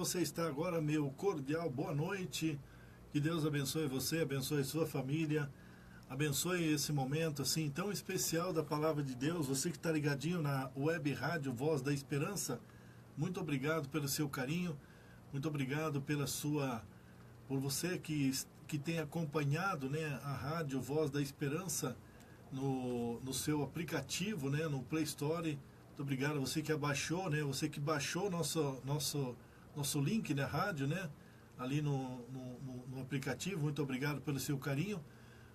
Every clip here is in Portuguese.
você está agora, meu cordial boa noite. Que Deus abençoe você, abençoe sua família, abençoe esse momento assim tão especial da Palavra de Deus. Você que está ligadinho na Web Rádio Voz da Esperança, muito obrigado pelo seu carinho, muito obrigado por você que tem acompanhado, né, a Rádio Voz da Esperança no seu aplicativo, né, no Play Store. Muito obrigado a você que abaixou, né, você que baixou nosso link na rádio, né, ali no aplicativo. Muito obrigado pelo seu carinho.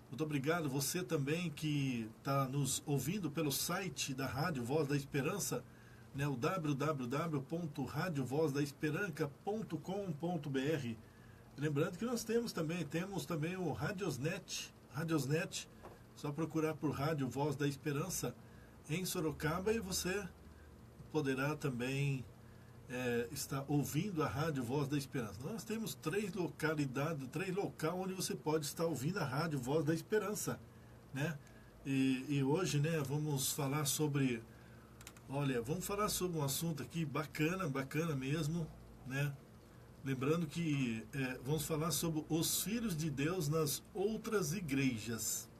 Muito obrigado você também que está nos ouvindo pelo site da Rádio Voz da Esperança, né, o www.radiovozdaesperanca.com.br. Lembrando que nós temos também o Radiosnet, só procurar por Rádio Voz da Esperança em Sorocaba e você poderá também estar ouvindo a Rádio Voz da Esperança. Nós temos 3 locais onde você pode estar ouvindo a Rádio Voz da Esperança, né? E hoje, né, vamos falar sobre um assunto aqui bacana mesmo, né? Lembrando que vamos falar sobre os filhos de Deus nas outras igrejas.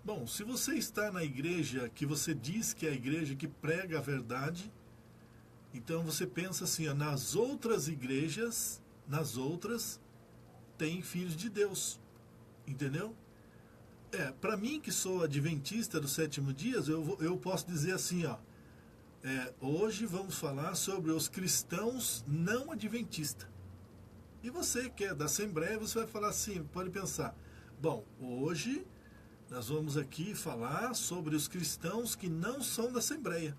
Bom, se você está na igreja que você diz que é a igreja que prega a verdade, então você pensa assim, ó, nas outras igrejas, tem filhos de Deus, entendeu? Para mim que sou adventista do sétimo dia, eu posso dizer assim, ó, hoje vamos falar sobre os cristãos não adventistas. E você que é da Assembleia, você vai falar assim, pode pensar, bom, hoje nós vamos aqui falar sobre os cristãos que não são da Assembleia,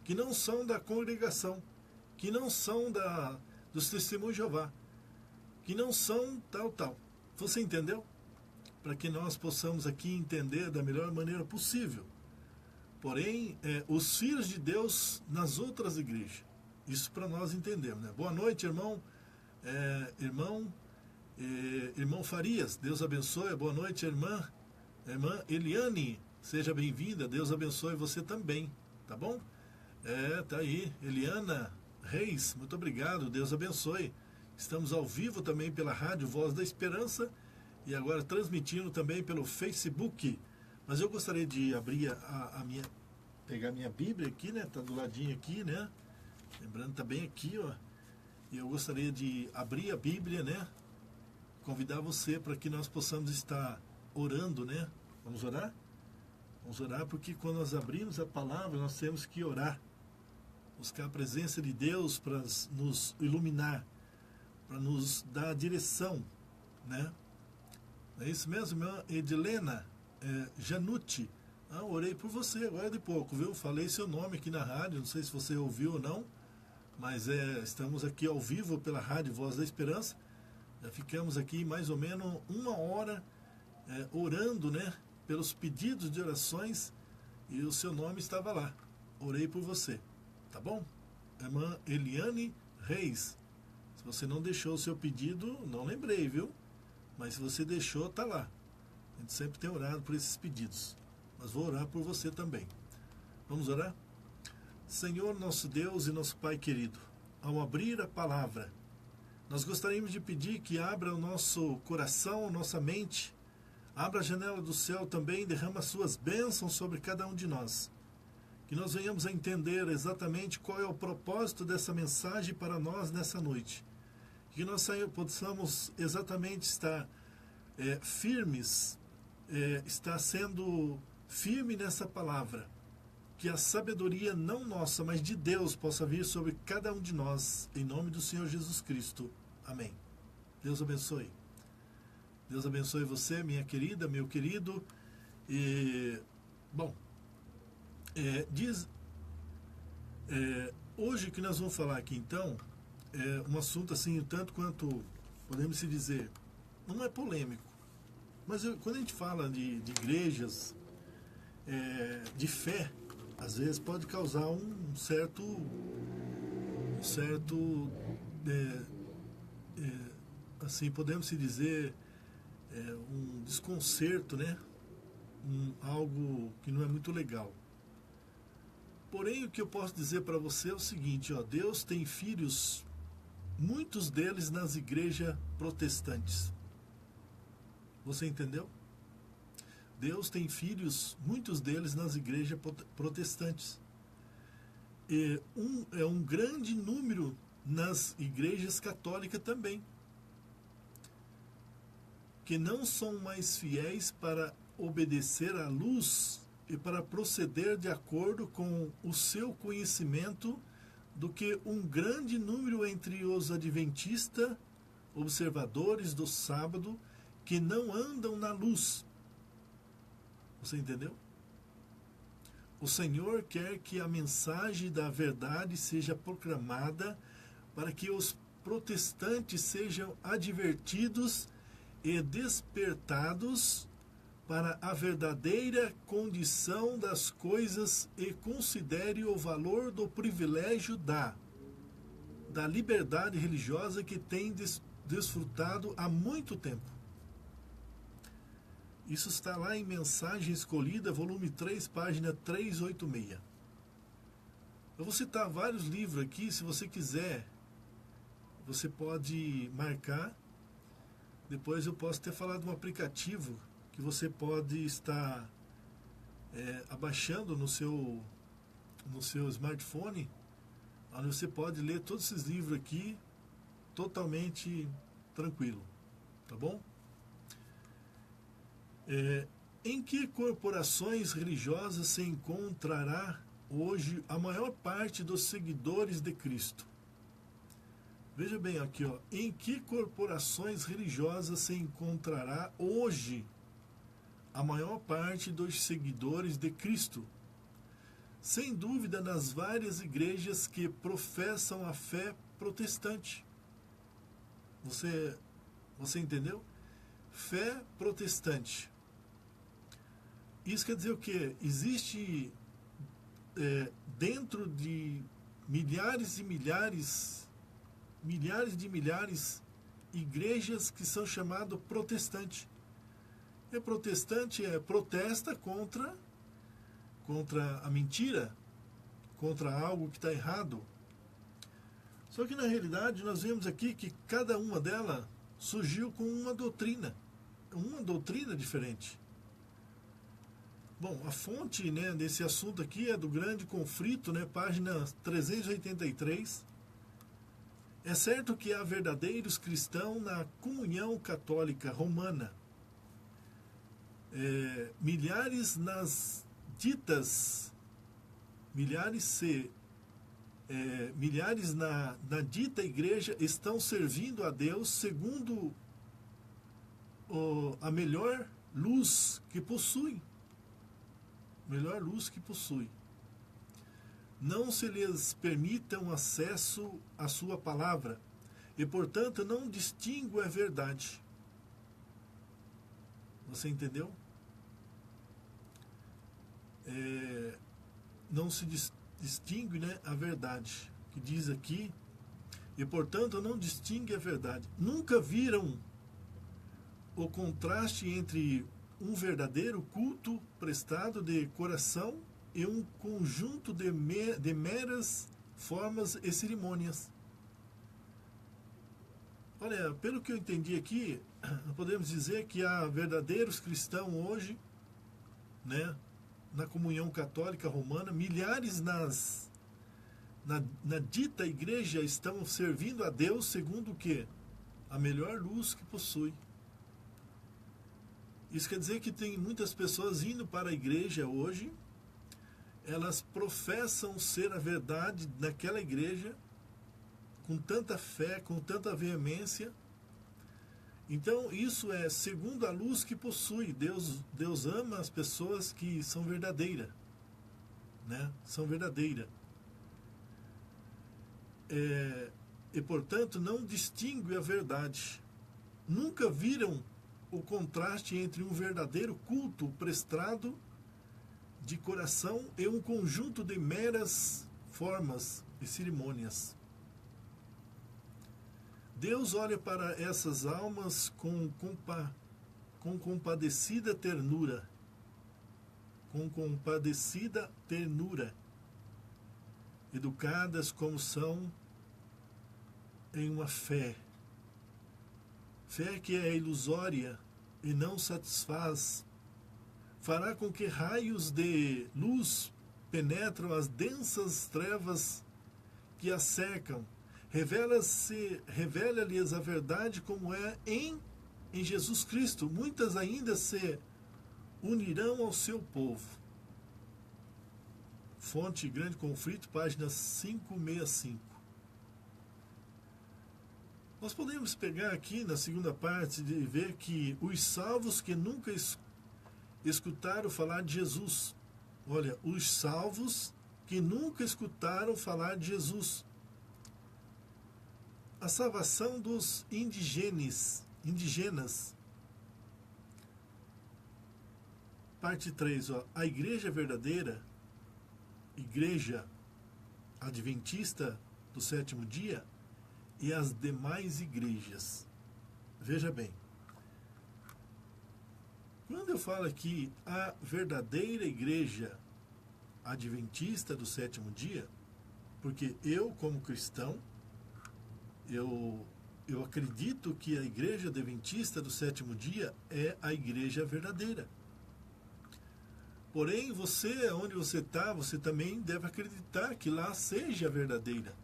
que não são da congregação, que não são dos Testemunhos de Jeová, que não são tal. Você entendeu? Para que nós possamos aqui entender da melhor maneira possível. Porém, os filhos de Deus nas outras igrejas. Isso para nós entendermos, né? Boa noite, irmão. Irmão Farias, Deus abençoe. Boa noite, irmã Eliane, seja bem-vinda. Deus abençoe você também, tá bom? Tá aí, Eliana Reis, muito obrigado, Deus abençoe. Estamos ao vivo também pela Rádio Voz da Esperança e agora transmitindo também pelo Facebook. Mas eu gostaria de abrir pegar a minha Bíblia aqui, né? Tá do ladinho aqui, né? Lembrando, tá bem aqui, ó. E eu gostaria de abrir a Bíblia, né? Convidar você para que nós possamos estar orando, né? Vamos orar? Vamos orar porque quando nós abrimos a palavra, nós temos que orar. Buscar a presença de Deus para nos iluminar, para nos dar a direção, né? É isso mesmo, irmã Edilena Janucci. Orei por você agora de pouco, viu? Falei seu nome aqui na rádio, não sei se você ouviu ou não, mas estamos aqui ao vivo pela Rádio Voz da Esperança. Já ficamos aqui mais ou menos 1 hora orando, né? Pelos pedidos de orações e o seu nome estava lá. Orei por você, tá bom? Irmã Eliane Reis. Se você não deixou o seu pedido, não lembrei, viu? Mas se você deixou, tá lá. A gente sempre tem orado por esses pedidos. Mas vou orar por você também. Vamos orar? Senhor, nosso Deus e nosso Pai querido, ao abrir a palavra, nós gostaríamos de pedir que abra o nosso coração, nossa mente, abra a janela do céu também, derrama suas bênçãos sobre cada um de nós. Que nós venhamos a entender exatamente qual é o propósito dessa mensagem para nós nessa noite. Que nós possamos exatamente estar firmes, estar sendo firme nessa palavra. Que a sabedoria não nossa, mas de Deus possa vir sobre cada um de nós, em nome do Senhor Jesus Cristo. Amém. Deus abençoe. Deus abençoe você, minha querida, meu querido. Hoje que nós vamos falar aqui então, um assunto assim, tanto quanto, podemos se dizer, não é polêmico, mas quando a gente fala de igrejas, de fé, às vezes pode causar um certo assim, podemos se dizer, um desconcerto, né? Algo que não é muito legal. Porém, o que eu posso dizer para você é o seguinte, ó, Deus tem filhos muitos deles nas igrejas protestantes. Você entendeu? Deus tem filhos, muitos deles nas igrejas protestantes. E é um grande número nas igrejas católicas também, que não são mais fiéis para obedecer à luz e para proceder de acordo com o seu conhecimento do que um grande número entre os adventistas, observadores do sábado, que não andam na luz. Você entendeu? O Senhor quer que a mensagem da verdade seja proclamada para que os protestantes sejam advertidos e despertados para a verdadeira condição das coisas e considere o valor do privilégio da liberdade religiosa que tem desfrutado há muito tempo. Isso está lá em Mensagem Escolhida, volume 3, página 386. Eu vou citar vários livros aqui, se você quiser, você pode marcar. Depois eu posso ter falado de um aplicativo que você pode estar abaixando no seu smartphone, onde você pode ler todos esses livros aqui totalmente tranquilo, tá bom? Em que corporações religiosas se encontrará hoje a maior parte dos seguidores de Cristo? Veja bem aqui, ó, em que corporações religiosas se encontrará hoje a maior parte dos seguidores de Cristo? Sem dúvida, nas várias igrejas que professam a fé protestante. Você entendeu? Fé protestante. Isso quer dizer o quê? Existe dentro de milhares de milhares igrejas que são chamadas protestantes. E protestante protesta contra a mentira, contra algo que está errado. Só que na realidade nós vemos aqui que cada uma delas surgiu com uma doutrina diferente. Bom, a fonte, né, desse assunto aqui é do Grande Conflito, né, página 383. É certo que há verdadeiros cristãos na comunhão católica romana. Milhares na dita igreja estão servindo a Deus segundo a melhor luz que possui. Não se lhes permita um acesso à sua palavra e, portanto, não distingue a verdade. Você entendeu? Não se distingue, né, a verdade, que diz aqui, e, portanto, não distingue a verdade. Nunca viram o contraste entre um verdadeiro culto prestado de coração e um conjunto de meras formas e cerimônias. Olha, pelo que eu entendi aqui, podemos dizer que há verdadeiros cristãos hoje, né, na comunhão católica romana, milhares na dita igreja estão servindo a Deus segundo o quê? A melhor luz que possui. Isso quer dizer que tem muitas pessoas indo para a igreja hoje, elas professam ser a verdade naquela igreja, com tanta fé, com tanta veemência. Então, isso é segundo a luz que possui. Deus ama as pessoas que são verdadeiras, né? São verdadeiras. E, portanto, não distingue a verdade. Nunca viram o contraste entre um verdadeiro culto prestado de coração e um conjunto de meras formas e cerimônias. Deus olha para essas almas com compadecida ternura. Educadas como são, em uma fé que é ilusória e não satisfaz, fará com que raios de luz penetram as densas trevas que a cercam. Revela-lhes a verdade como é em Jesus Cristo. Muitas ainda se unirão ao seu povo. Fonte Grande Conflito, página 565. Nós podemos pegar aqui na segunda parte e ver que os salvos que nunca escutaram falar de Jesus. Olha, os salvos que nunca escutaram falar de Jesus. A salvação dos indígenas. Parte 3, ó. A igreja verdadeira, igreja adventista do sétimo dia, e as demais igrejas. Veja bem, quando eu falo aqui a verdadeira igreja adventista do sétimo dia, porque eu, como cristão, eu acredito que a igreja adventista do sétimo dia é a igreja verdadeira. Porém, você, onde você está, você também deve acreditar que lá seja verdadeira.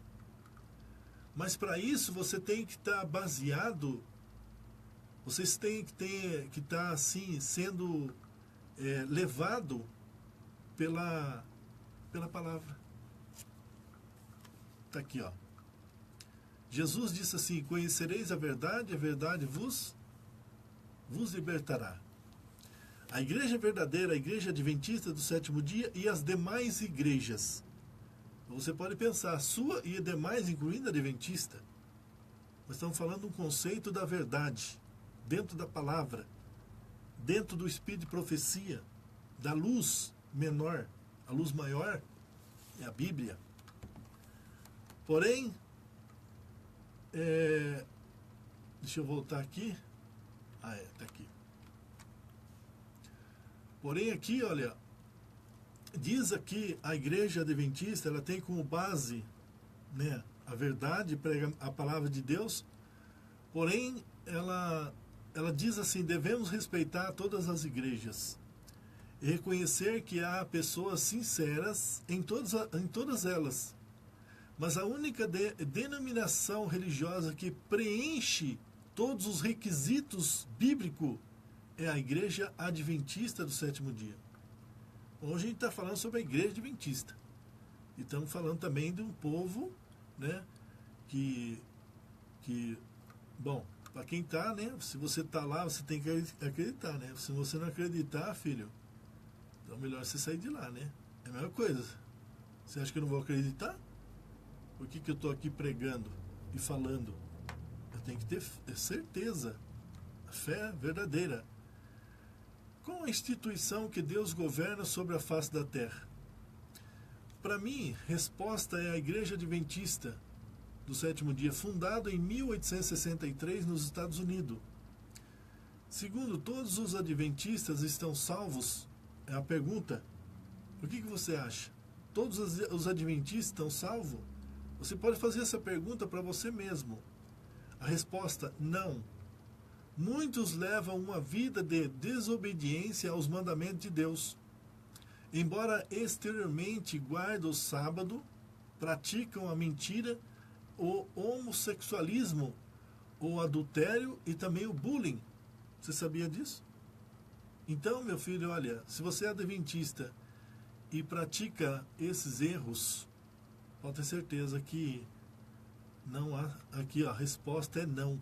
Mas para isso você tem que estar baseado, vocês têm que estar assim, sendo levado pela palavra. Está aqui, ó. Jesus disse assim: conhecereis a verdade vos libertará. A igreja verdadeira, a igreja adventista do sétimo dia e as demais igrejas. Você pode pensar, sua e demais, incluindo a adventista. Nós estamos falando de um conceito da verdade, dentro da palavra, dentro do espírito de profecia, da luz menor. A luz maior é a Bíblia. Porém, deixa eu voltar aqui. Está aqui. Porém, aqui, olha, diz aqui a igreja adventista, ela tem como base, né, a verdade, prega a palavra de Deus. Porém, ela diz assim: devemos respeitar todas as igrejas e reconhecer que há pessoas sinceras em todas elas. Mas a única denominação religiosa que preenche todos os requisitos bíblicos é a igreja adventista do sétimo dia. Hoje a gente está falando sobre a igreja adventista. E estamos falando também de um povo, né, que bom, para quem está, né, se você está lá, você tem que acreditar, né? Se você não acreditar, filho, então melhor você sair de lá, né? É a mesma coisa. Você acha que eu não vou acreditar? Por que eu estou aqui pregando e falando? Eu tenho que ter certeza, a fé verdadeira. Qual a instituição que Deus governa sobre a face da terra? Para mim, resposta é a Igreja Adventista do sétimo dia, fundada em 1863 nos Estados Unidos. Segundo, todos os adventistas estão salvos? É a pergunta. O que você acha? Todos os adventistas estão salvos? Você pode fazer essa pergunta para você mesmo. A resposta, não. Muitos levam uma vida de desobediência aos mandamentos de Deus. Embora exteriormente guardem o sábado, praticam a mentira, o homossexualismo, o adultério e também o bullying. Você sabia disso? Então, meu filho, olha, se você é adventista e pratica esses erros, pode ter certeza que não há, aqui ó, a resposta é não.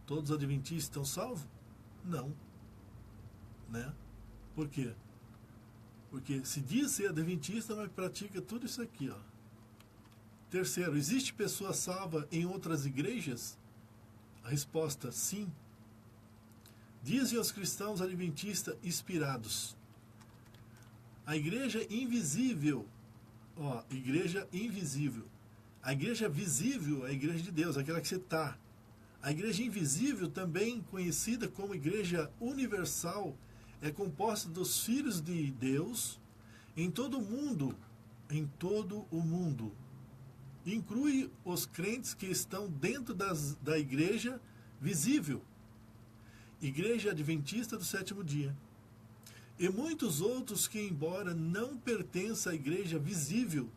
Todos os adventistas estão salvos? Não. Né? Por quê? Porque se diz ser adventista, mas pratica tudo isso aqui, ó. Terceiro, existe pessoa salva em outras igrejas? A resposta, sim. Dizem os cristãos adventistas inspirados: a igreja invisível, ó, igreja invisível. A igreja visível é a igreja de Deus, aquela que você está. A igreja invisível, também conhecida como igreja universal, é composta dos filhos de Deus em todo o mundo, inclui os crentes que estão dentro da igreja visível, Igreja Adventista do Sétimo Dia, e muitos outros que, embora não pertençam à igreja visível,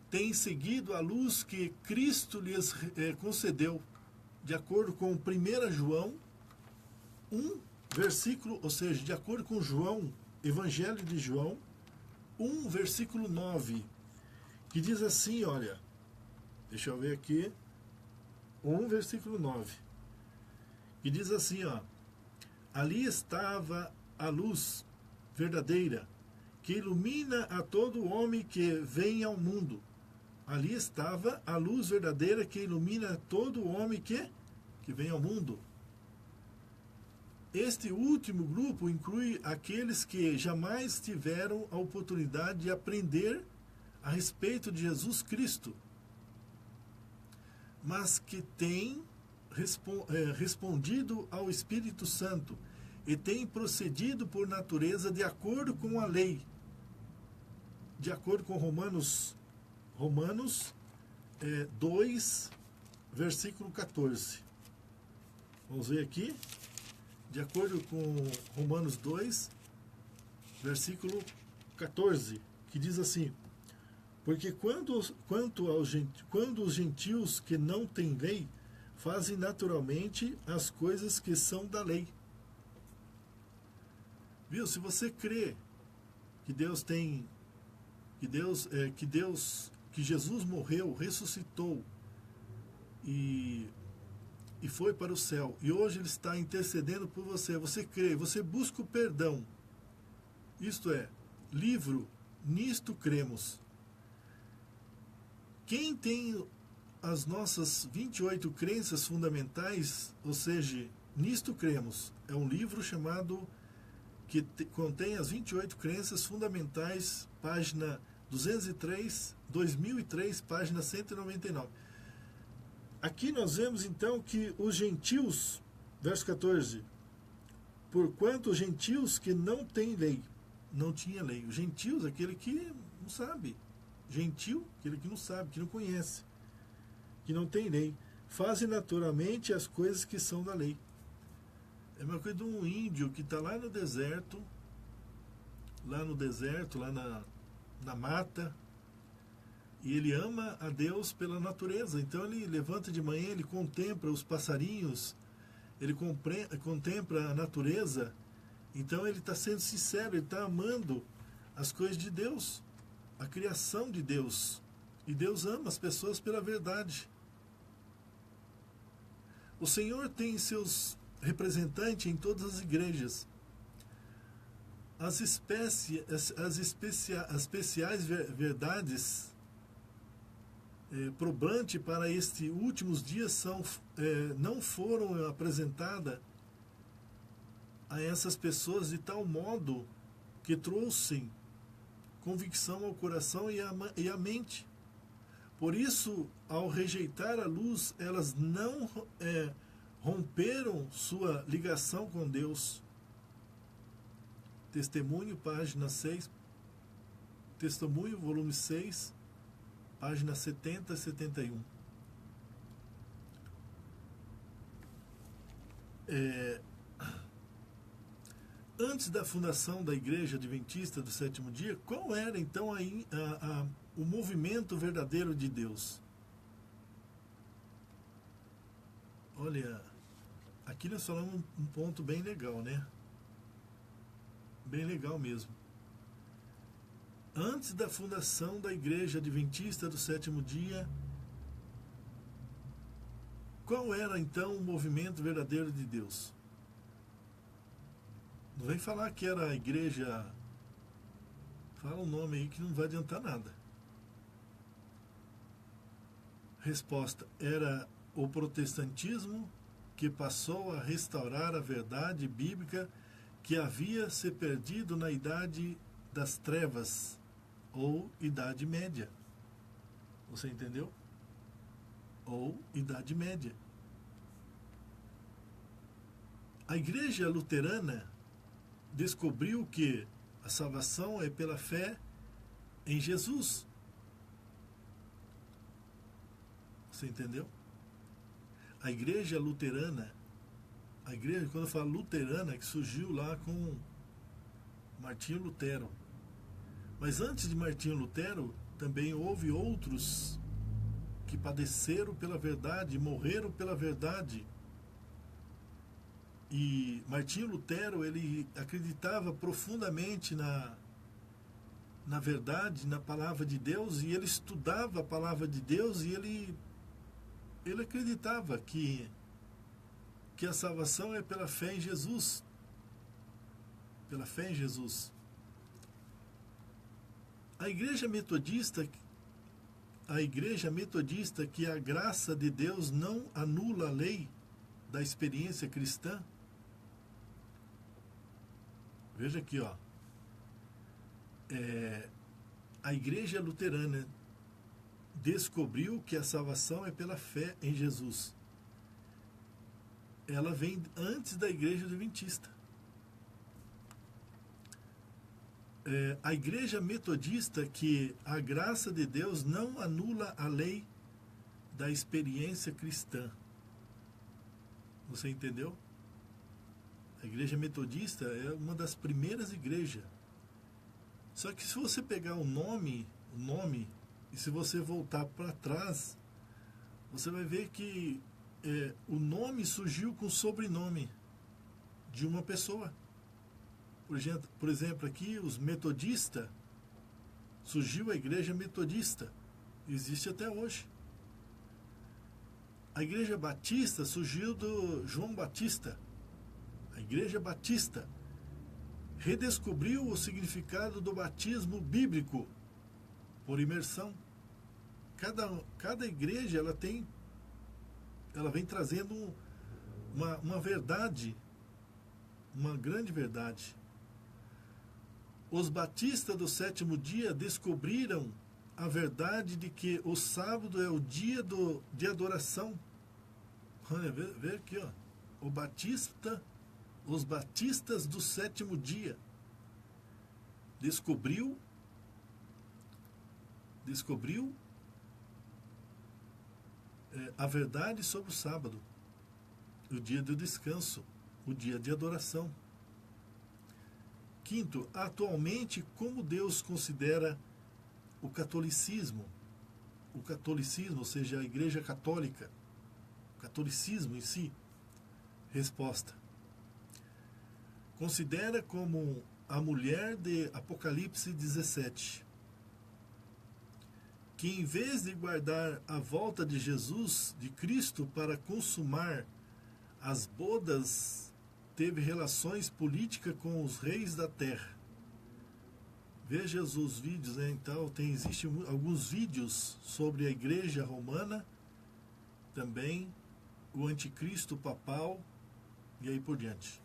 têm seguido a luz que Cristo lhes concedeu, de acordo com 1 João 1, versículo, ou seja, de acordo com João, Evangelho de João 1, versículo 9, que diz assim, olha, deixa eu ver aqui, 1, versículo 9, que diz assim, ó, ali estava a luz verdadeira, que ilumina a todo homem que vem ao mundo. Ali estava a luz verdadeira que ilumina todo homem que vem ao mundo. Este último grupo inclui aqueles que jamais tiveram a oportunidade de aprender a respeito de Jesus Cristo, mas que têm respondido ao Espírito Santo e têm procedido por natureza de acordo com a lei, de acordo com Romanos 2, versículo 14. Vamos ver aqui. De acordo com Romanos 2, versículo 14, que diz assim, porque quando os gentios que não têm lei fazem naturalmente as coisas que são da lei. Viu? Se você crê que que Jesus morreu, ressuscitou e foi para o céu, e hoje ele está intercedendo por você, você crê, você busca o perdão, isto é, livro, nisto cremos. Quem tem as nossas 28 crenças fundamentais, ou seja, nisto cremos, é um livro chamado, que contém as 28 crenças fundamentais, página 203, 2003, página 199. Aqui nós vemos então que os gentios, verso 14, porquanto os gentios que não têm lei, não tinha lei. Os gentios, aquele que não sabe. Gentil, aquele que não sabe, que não conhece, que não tem lei, fazem naturalmente as coisas que são da lei. É uma coisa de um índio que está lá no deserto, lá na mata, e ele ama a Deus pela natureza. Então ele levanta de manhã, ele contempla os passarinhos, ele contempla a natureza. Então ele está sendo sincero, ele está amando as coisas de Deus, a criação de Deus. E Deus ama as pessoas pela verdade. O Senhor tem seus representantes em todas as igrejas. As especiais verdades probantes para estes últimos dias não foram apresentadas a essas pessoas de tal modo que trouxem convicção ao coração e à mente. Por isso, ao rejeitar a luz, elas não romperam sua ligação com Deus. Testemunho, página 6, Testemunho, volume 6, página 70 e 71. Antes da fundação da Igreja Adventista do Sétimo Dia, qual era então o movimento verdadeiro de Deus? Olha, aqui nós falamos um ponto bem legal, né? Bem legal mesmo. Antes da fundação da Igreja Adventista do Sétimo Dia, qual era então o movimento verdadeiro de Deus? Não vem falar que era a igreja, fala um nome aí que não vai adiantar nada. Resposta: era o protestantismo que passou a restaurar a verdade bíblica que havia se perdido na Idade das Trevas, ou Idade Média. Você entendeu? Ou Idade Média. A Igreja Luterana descobriu que a salvação é pela fé em Jesus. Você entendeu? A igreja luterana, a igreja, quando eu falo luterana, que surgiu lá com Martinho Lutero. Mas antes de Martinho Lutero, também houve outros que padeceram pela verdade, morreram pela verdade. E Martinho Lutero, ele acreditava profundamente na verdade, na palavra de Deus, e ele estudava a palavra de Deus, e ele acreditava que a salvação é pela fé em Jesus. Pela fé em Jesus. A igreja metodista, que a graça de Deus não anula a lei da experiência cristã. Veja aqui, ó. A igreja luterana descobriu que a salvação é pela fé em Jesus. Ela vem antes da igreja adventista. A igreja metodista, que a graça de Deus não anula a lei da experiência cristã. Você entendeu? A igreja metodista é uma das primeiras igrejas. Só que se você pegar o nome, e se você voltar para trás, você vai ver que o nome surgiu com o sobrenome de uma pessoa. Por exemplo, aqui, os metodistas, surgiu a igreja metodista, existe até hoje. A igreja batista surgiu do João Batista. A igreja batista redescobriu o significado do batismo bíblico por imersão. Cada igreja ela vem trazendo uma verdade, uma grande verdade. Os batistas do sétimo dia descobriram a verdade de que o sábado é o dia de adoração. Olha, vê aqui, ó. Os batistas do sétimo dia descobriu a verdade sobre o sábado, o dia do descanso, o dia de adoração. Quinto, atualmente, como Deus considera o catolicismo? O catolicismo, ou seja, a igreja católica, o catolicismo em si? Resposta: considera como a mulher de Apocalipse 17, que em vez de guardar a volta de Jesus, de Cristo, para consumar as bodas, teve relações políticas com os reis da terra. Veja os vídeos, né? Então, existem alguns vídeos sobre a igreja romana, também o anticristo papal, e aí por diante.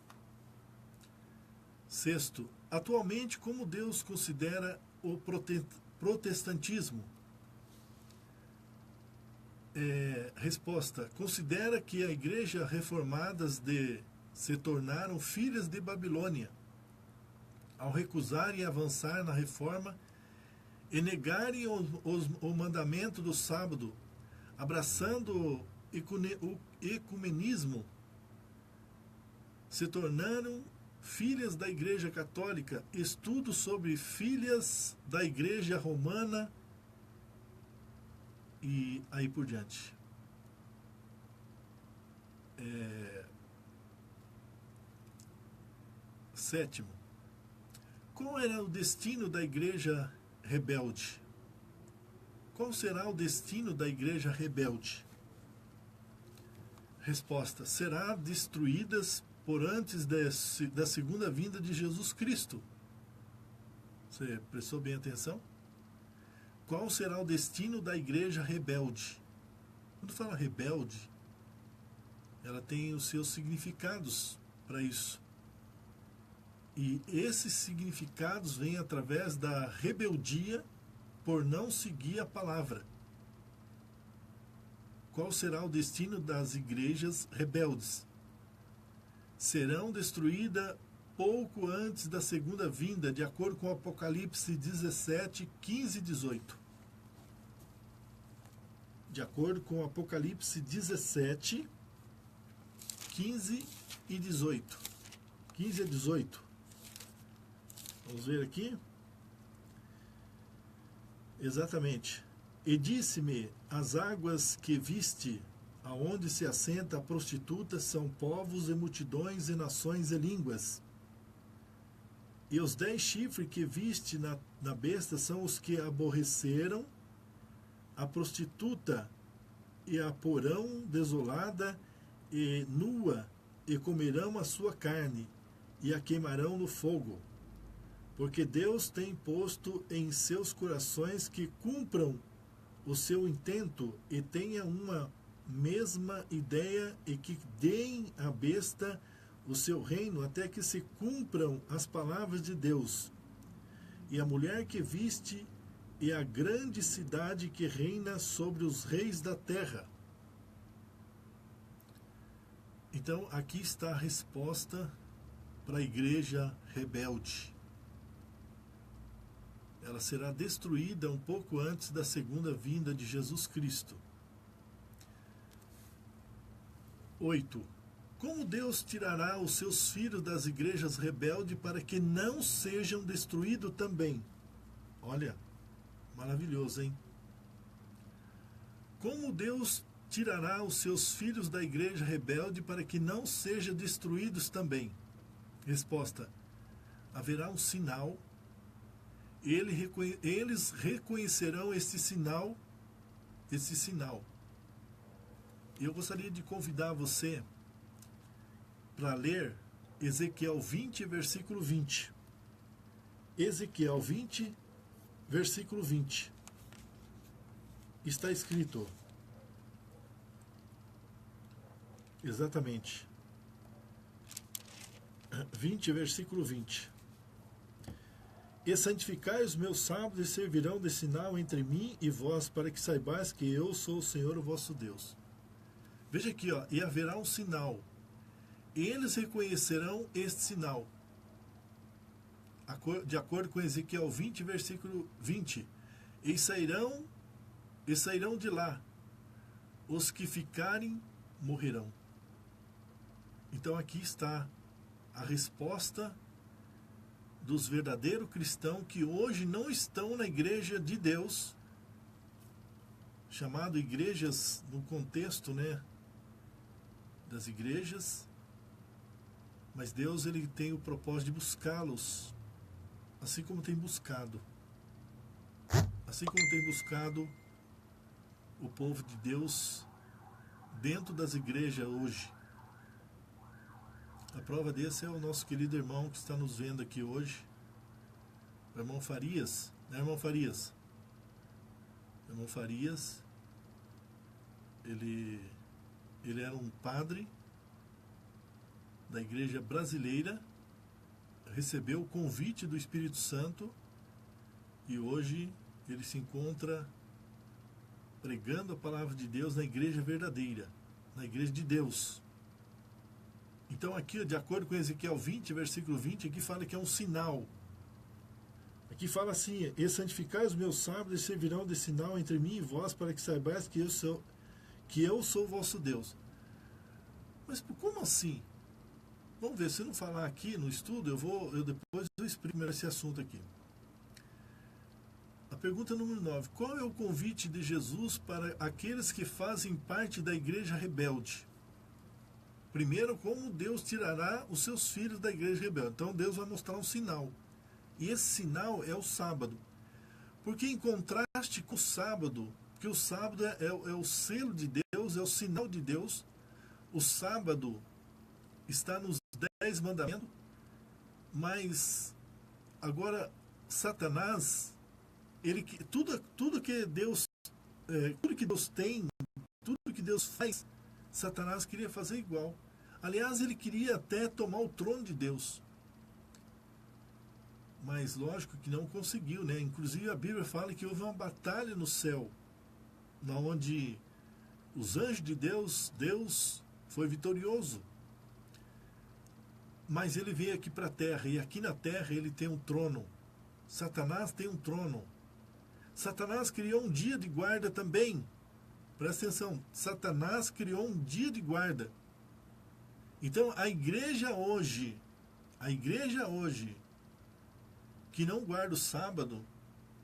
Sexto, atualmente, como Deus considera o protestantismo? Resposta: considera que a igreja reformadas se tornaram filhas de Babilônia, ao recusarem avançar na reforma e negarem o mandamento do sábado, abraçando o ecumenismo, se tornaram filhas da igreja católica. Estudo sobre filhas da igreja romana e aí por diante. Sétimo, qual era o destino da igreja rebelde? Qual será o destino da igreja rebelde? Resposta: será destruídas por antes da segunda vinda de Jesus Cristo. Você prestou bem atenção? Qual será o destino da igreja rebelde? Quando fala rebelde, ela tem os seus significados para isso. E esses significados vêm através da rebeldia por não seguir a palavra. Qual será o destino das igrejas rebeldes? Serão destruídas pouco antes da segunda vinda, de acordo com Apocalipse 17, 15 e 18. de acordo com Apocalipse 17, 15 e 18. 15 a 18. Vamos ver aqui. Exatamente. E disse-me, as águas que viste, aonde se assenta a prostituta, são povos e multidões e nações e línguas. E os 10 chifres que viste na besta são os que aborreceram a prostituta e a porão desolada e nua, e comerão a sua carne, e a queimarão no fogo. Porque Deus tem posto em seus corações que cumpram o seu intento e tenha uma mesma ideia e que deem à besta o seu reino até que se cumpram as palavras de Deus. E a mulher que viste é a grande cidade que reina sobre os reis da terra. Então, aqui está a resposta para a igreja rebelde. Ela será destruída um pouco antes da segunda vinda de Jesus Cristo. 8. Como Deus tirará os seus filhos das igrejas rebeldes para que não sejam destruídos também? Olha, maravilhoso, hein? Como Deus tirará os seus filhos da igreja rebelde para que não sejam destruídos também? Resposta: haverá um sinal. Eles reconhecerão esse sinal. Eu gostaria de convidar você para ler Ezequiel 20, versículo 20. Ezequiel 20, versículo 20. Está escrito, exatamente, 20, versículo 20. E santificai os meus sábados e servirão de sinal entre mim e vós, para que saibais que eu sou o Senhor, o vosso Deus. Veja aqui, ó, e haverá um sinal. Eles reconhecerão este sinal. De acordo com Ezequiel 20, versículo 20. E sairão de lá. Os que ficarem morrerão. Então aqui está a resposta dos verdadeiros cristãos que hoje não estão na igreja de Deus, chamado igrejas no contexto, né, das igrejas, mas Deus, ele tem o propósito de buscá-los, assim como tem buscado o povo de Deus dentro das igrejas hoje. A prova desse é o nosso querido irmão que está nos vendo aqui hoje, o irmão Farias, né, irmão Farias? O irmão Farias, ele era um padre da igreja brasileira, recebeu o convite do Espírito Santo e hoje ele se encontra pregando a palavra de Deus na igreja verdadeira, na igreja de Deus. Então aqui, de acordo com Ezequiel 20, versículo 20, aqui fala que é um sinal. Aqui fala assim, e santificai os meus sábados e servirão de sinal entre mim e vós, para que saibais que eu sou o vosso Deus. Mas como assim? Vamos ver, se não falar aqui no estudo, depois eu explico esse assunto aqui. A pergunta número 9. Qual é o convite de Jesus para aqueles que fazem parte da igreja rebelde? Primeiro, como Deus tirará os seus filhos da igreja rebelde. Então Deus vai mostrar um sinal. E esse sinal é o sábado. Porque em contraste com o sábado, que o sábado é o selo de Deus, é o sinal de Deus, o sábado está nos 10 mandamentos, mas agora Satanás, tudo que Deus tem, tudo que Deus faz, Satanás queria fazer igual. Aliás, ele queria até tomar o trono de Deus. Mas lógico que não conseguiu, né? Inclusive a Bíblia fala que houve uma batalha no céu, onde os anjos de Deus foi vitorioso. Mas ele veio aqui para a terra, e aqui na terra ele tem um trono. Satanás tem um trono. Satanás criou um dia de guarda também, Presta atenção, Satanás criou um dia de guarda. Então, a igreja hoje, que não guarda o sábado,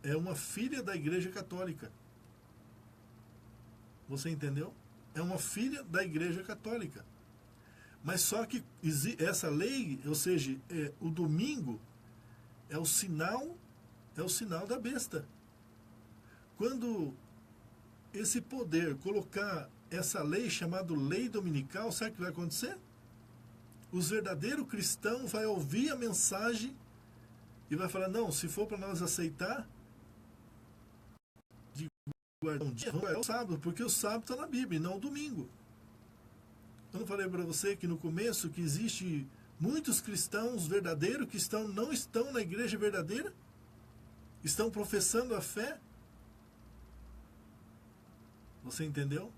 é uma filha da igreja católica. Você entendeu? É uma filha da igreja católica. Mas só que essa lei, ou seja, o domingo é o sinal da besta. Quando esse poder colocar essa lei chamada lei dominical, sabe o que vai acontecer? Os verdadeiros cristãos vão ouvir a mensagem e vai falar, não, se for para nós aceitar, de guardar um dia, vamos guardar o sábado, porque o sábado está na Bíblia, e não o domingo. Eu não falei para você que no começo que existe muitos cristãos verdadeiros que não estão na igreja verdadeira? Estão professando a fé? Você entendeu?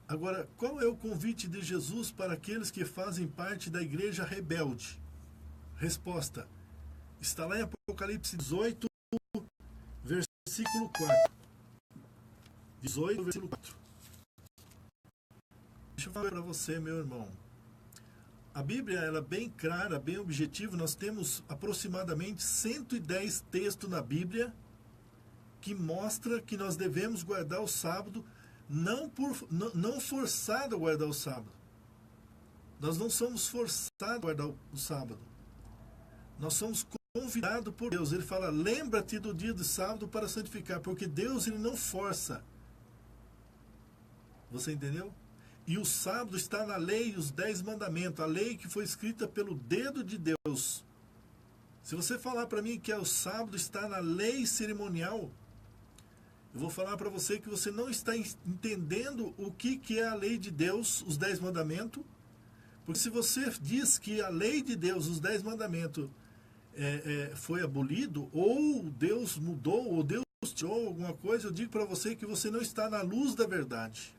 Agora, qual é o convite de Jesus para aqueles que fazem parte da igreja rebelde? Resposta. Está lá em Apocalipse 18, versículo 4. 18, versículo 4. Deixa eu falar para você, meu irmão. A Bíblia ela é bem clara, bem objetiva. Nós temos aproximadamente 110 textos na Bíblia que mostra que nós devemos guardar o sábado, não forçado a guardar o sábado. Nós não somos forçados a guardar o sábado. Nós somos convidados por Deus. Ele fala, lembra-te do dia do sábado para santificar, porque Deus ele não força. Você entendeu? E o sábado está na lei, os 10 mandamentos, a lei que foi escrita pelo dedo de Deus. Se você falar para mim que o sábado está na lei cerimonial, eu vou falar para você que você não está entendendo o que é a lei de Deus, os 10 mandamentos. Porque se você diz que a lei de Deus, os 10 mandamentos, foi abolido, ou Deus mudou, ou Deus tirou alguma coisa, eu digo para você que você não está na luz da verdade.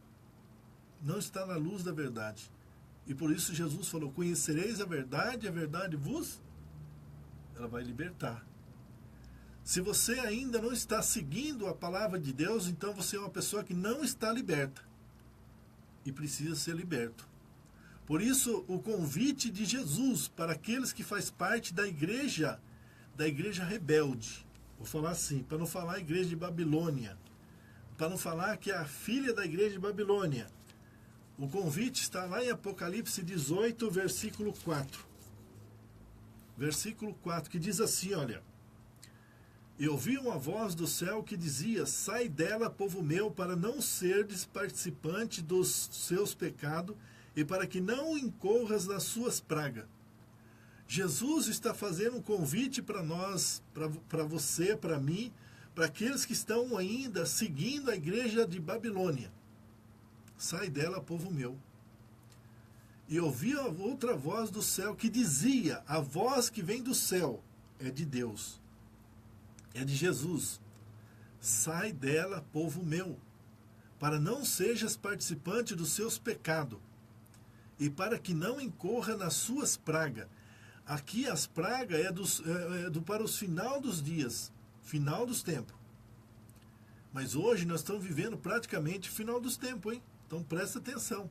Não está na luz da verdade. E por isso Jesus falou, conhecereis a verdade ela vai libertar. Se você ainda não está seguindo a palavra de Deus, então você é uma pessoa que não está liberta. E precisa ser liberto. Por isso, o convite de Jesus para aqueles que faz parte da igreja rebelde. Vou falar assim, para não falar igreja de Babilônia. Para não falar que é a filha da igreja de Babilônia. O convite está lá em Apocalipse 18, versículo 4. Versículo 4, que diz assim, olha. Eu ouvi uma voz do céu que dizia, sai dela, povo meu, para não serdes participante dos seus pecados e para que não incorras nas suas pragas. Jesus está fazendo um convite para nós, para você, para mim, para aqueles que estão ainda seguindo a igreja de Babilônia. Sai dela, povo meu. E ouvi a outra voz do céu que dizia, a voz que vem do céu é de Deus, é de Jesus. Sai dela, povo meu, para não sejas participante dos seus pecados, e para que não incorra nas suas pragas. Aqui as pragas para os final dos dias, final dos tempos. Mas hoje nós estamos vivendo praticamente o final dos tempos, hein? Então presta atenção.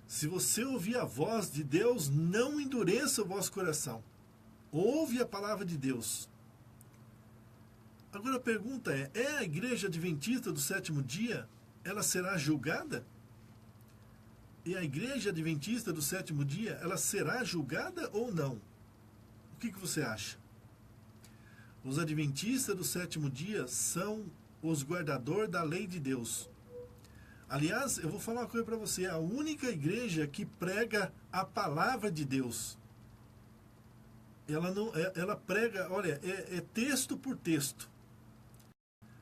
Se você ouvir a voz de Deus, não endureça o vosso coração. Ouve a palavra de Deus. Agora a pergunta é a igreja adventista do sétimo dia, ela será julgada? E a igreja adventista do sétimo dia, ela será julgada ou não? O que você acha? Os adventistas do sétimo dia são os guardadores da lei de Deus. Aliás, eu vou falar uma coisa para você, a única igreja que prega a palavra de Deus. Ela prega, olha, é texto por texto.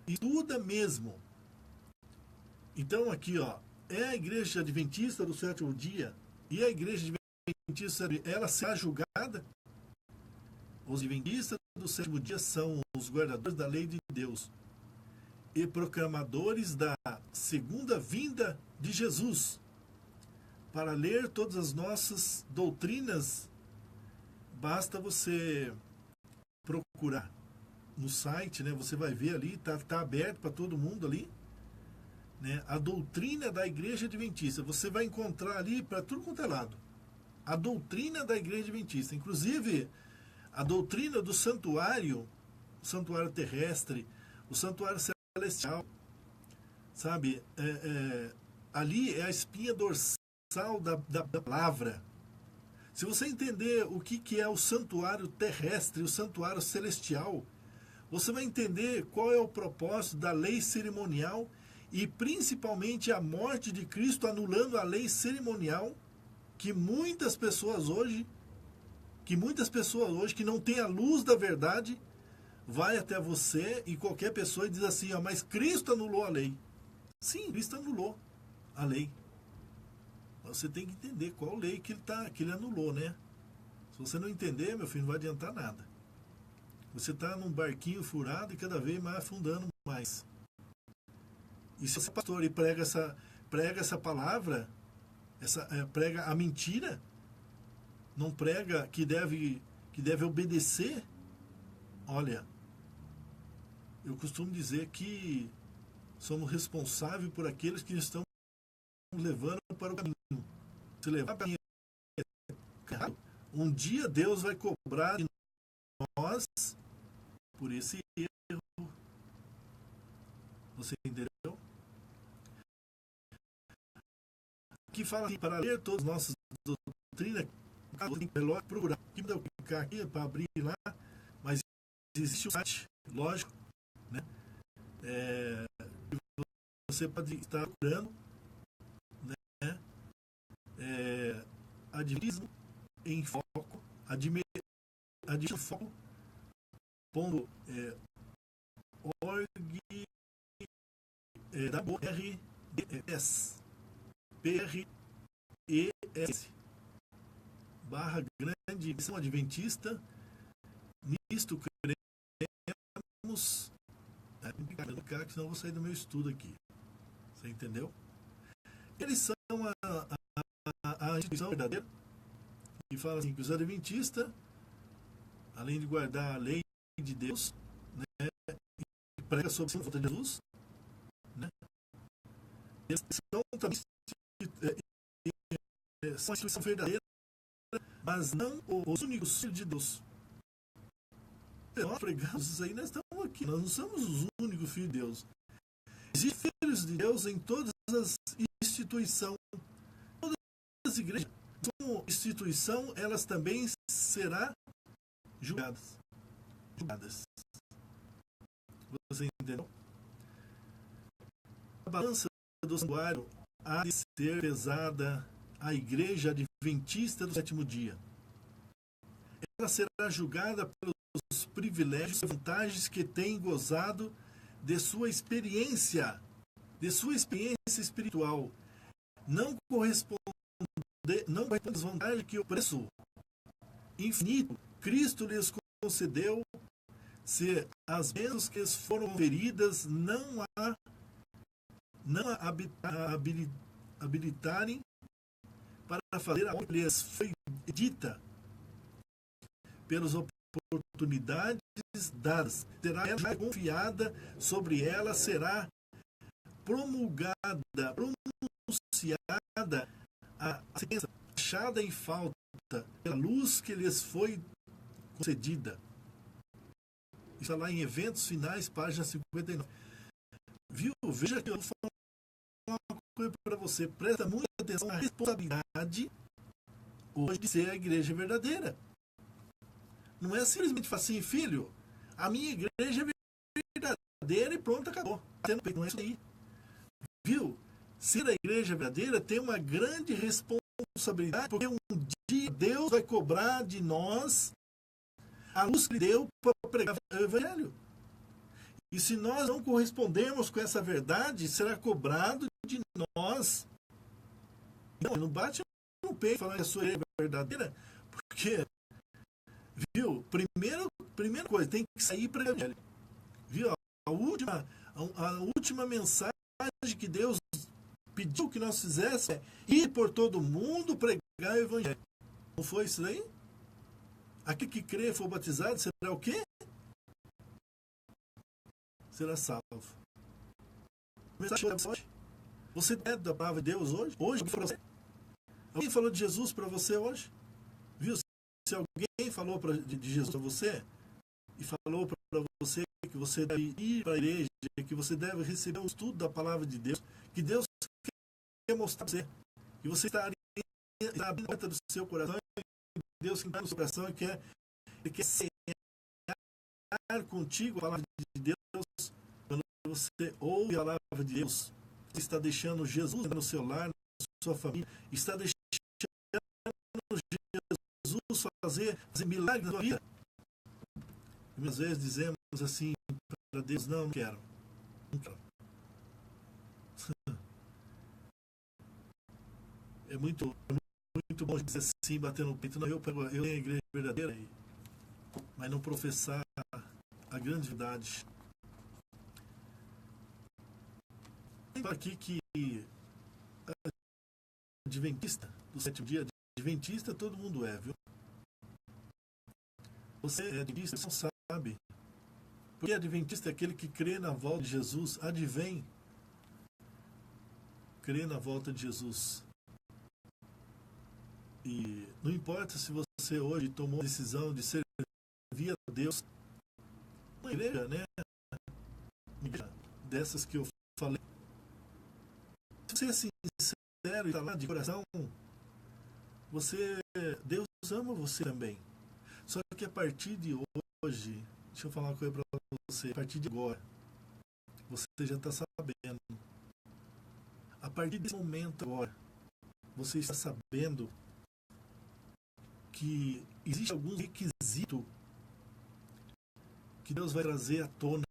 Estuda mesmo. Então aqui, ó, é a igreja adventista do sétimo dia e a igreja adventista, ela será julgada? Os adventistas do sétimo dia são os guardadores da lei de Deus e proclamadores da segunda vinda de Jesus. Para ler todas as nossas doutrinas, basta você procurar no site, né? Você vai ver ali, tá aberto para todo mundo ali. né, a doutrina da Igreja Adventista. Você vai encontrar ali para tudo quanto é lado. A doutrina da Igreja Adventista. Inclusive, a doutrina do santuário, o santuário terrestre, o santuário celestial, sabe? Ali é a espinha dorsal da palavra. Se você entender o que é o santuário terrestre, o santuário celestial, você vai entender qual é o propósito da lei cerimonial e principalmente a morte de Cristo anulando a lei cerimonial que muitas pessoas hoje que não têm a luz da verdade, vai até você e qualquer pessoa e diz assim, mas Cristo anulou a lei. Sim, Cristo anulou a lei. Você tem que entender qual lei que ele anulou, né? Se você não entender, meu filho, não vai adiantar nada. Você está num barquinho furado e cada vez mais afundando mais. E se você é pastor e prega essa palavra, prega a mentira, não prega que deve obedecer, olha, eu costumo dizer que somos responsáveis por aqueles que estão levando para o caminho. Se levar para o caminho, um dia Deus vai cobrar de nós por esse erro. Você entendeu? Aqui fala assim, para ler todas as nossas doutrinas, tem que procurar. Aqui dá clicar aqui para abrir lá, mas existe um site, lógico, né? Você pode estar procurando, né? Adventismo em foco, adventismo foco, ponto, org, RDS, PRES, barra grande missão adventista, nisto queremos, que senão eu vou sair do meu estudo aqui. Você entendeu? Eles são a instituição verdadeira que fala assim, que os adventistas, além de guardar a lei de Deus, né, e prega sobre a volta de Jesus, né, eles são também são a instituição verdadeira, mas não os únicos filhos de Deus. Nós pregamos isso aí, nós estamos aqui, nós não somos os únicos filhos de Deus. Existem filhos de Deus em todas as instituições, todas as igrejas. Como instituição, elas também serão julgadas. Você entendeu? A balança do santuário há de ser pesada à igreja adventista do sétimo dia. Ela será julgada pelos privilégios e vantagens que tem gozado de sua experiência espiritual. Não corresponde às vantagens que o preço infinito Cristo lhes concedeu, se as bênçãos que lhes foram conferidas não a habilitarem para fazer a obra que lhes foi dita pelas oportunidades dadas. Será ela confiada sobre ela, será promulgada, pronunciada a sentença achada em falta pela luz que lhes foi concedida. Isso está lá em Eventos Finais, página 59. Viu? Veja que eu vou falar uma coisa para você. Presta muita atenção à responsabilidade hoje de ser a igreja verdadeira. Não é simplesmente falar assim, filho, a minha igreja é verdadeira e pronto, acabou. Não é isso aí. Viu? Ser a igreja verdadeira tem uma grande responsabilidade, porque um dia Deus vai cobrar de nós a luz que deu para pregar o evangelho. E se nós não correspondermos com essa verdade, será cobrado de nós. Não bate no peito falando que a sua igreja é verdadeira, porque, viu, primeira coisa, tem que sair para o evangelho. Viu? A última mensagem que Deus pediu que nós fizéssemos é ir por todo mundo pregar o evangelho. Não foi isso daí? Aquele que crê e for batizado será o quê? Será salvo. Mensagem hoje. Você é da palavra de Deus hoje? Hoje, alguém falou de Jesus para você hoje? Viu? Se alguém falou de Jesus para você e falou para você que você deve ir para a igreja, que você deve receber o estudo da palavra de Deus, que Deus quer mostrar para você, que você está abrindo a porta do seu coração, e Deus que está no seu coração e quer cear contigo a palavra de Deus. Quando você ouve a palavra de Deus, você está deixando Jesus no seu lar, na sua família, está deixando Jesus fazer milagres na sua vida. E muitas vezes dizemos assim para Deus, não quero. Não quero. É muito bom dizer assim, bater no peito, não, eu tenho a igreja verdadeira, mas não professar a grande verdade. Lembra aqui que adventista do sétimo dia, adventista todo mundo é, viu? Você é adventista, você não sabe. Porque adventista é aquele que crê na volta de Jesus, advém, crê na volta de Jesus. E não importa se você hoje tomou a decisão de servir a Deus, uma igreja, né? Uma igreja dessas que eu falei. Se você é sincero e está lá de coração, Deus ama você também. Só que a partir de hoje, deixa eu falar uma coisa para você, a partir de agora, você já está sabendo. A partir desse momento agora, você está sabendo que existe algum requisito que Deus vai trazer à tona.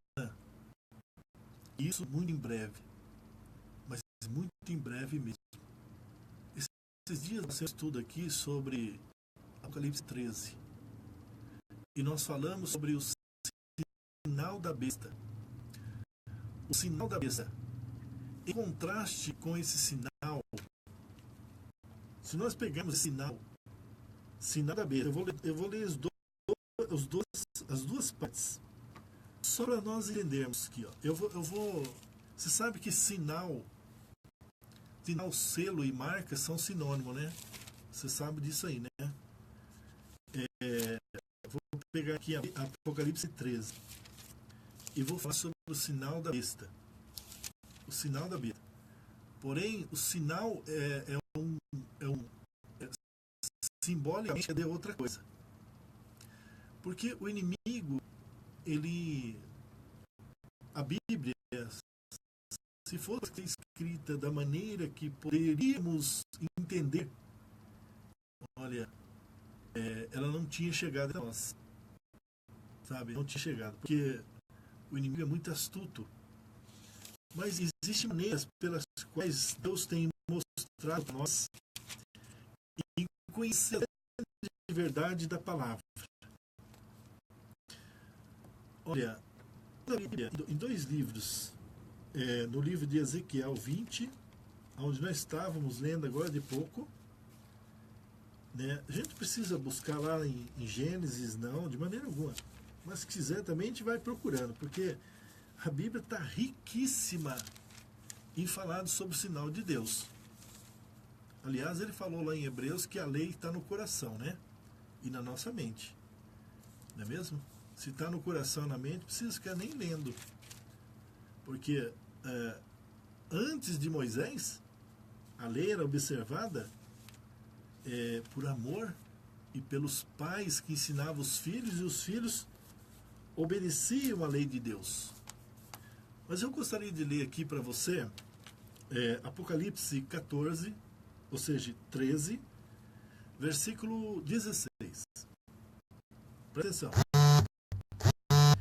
Isso muito em breve. Mas muito em breve mesmo. Esses dias nós temos estudo aqui sobre Apocalipse 13. E nós falamos sobre o sinal da besta. O sinal da besta. Em contraste com esse sinal, se nós pegarmos esse sinal da besta, eu vou ler as duas partes, só para nós entendermos aqui. Ó. Eu vou. Você sabe que sinal, selo e marca são sinônimos, né? Você sabe disso aí, né? Vou pegar aqui a Apocalipse 13 e vou falar sobre o sinal da besta. O sinal da besta. Porém, o sinal simbolicamente é de outra coisa. Porque o inimigo, a Bíblia, se fosse escrita da maneira que poderíamos entender, olha, ela não tinha chegado a nós. Sabe? Não tinha chegado. Porque o inimigo é muito astuto. Mas existem maneiras pelas quais Deus tem mostrado para nós e conhecer a verdade da palavra. Olha, na Bíblia, em dois livros, no livro de Ezequiel 20, onde nós estávamos lendo agora de pouco, né? A gente precisa buscar lá em Gênesis, não, de maneira alguma. Mas se quiser também a gente vai procurando, porque a Bíblia está riquíssima em falar sobre o sinal de Deus. Aliás, ele falou lá em Hebreus que a lei está no coração, né? E na nossa mente. Não é mesmo? Se está no coração e na mente, precisa ficar nem lendo. Porque antes de Moisés, a lei era observada por amor e pelos pais que ensinavam os filhos, e os filhos obedeciam à lei de Deus. Mas eu gostaria de ler aqui para você Apocalipse 14, ou seja, 13, versículo 16. Presta atenção.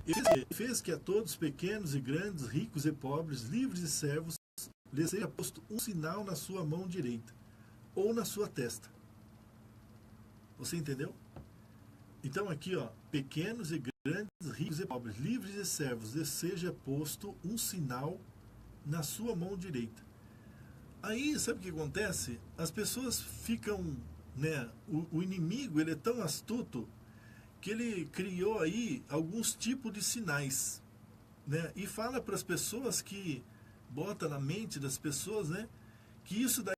Ele fez que a todos, pequenos e grandes, ricos e pobres, livres e servos, lhes seja posto um sinal na sua mão direita, ou na sua testa. Você entendeu? Então aqui, ó, pequenos e grandes, ricos e pobres, livres e servos, lhes seja posto um sinal na sua mão direita. Aí, sabe o que acontece? As pessoas ficam, né? O inimigo, ele é tão astuto que ele criou aí alguns tipos de sinais, né? E fala para as pessoas que bota na mente das pessoas, né, que isso daí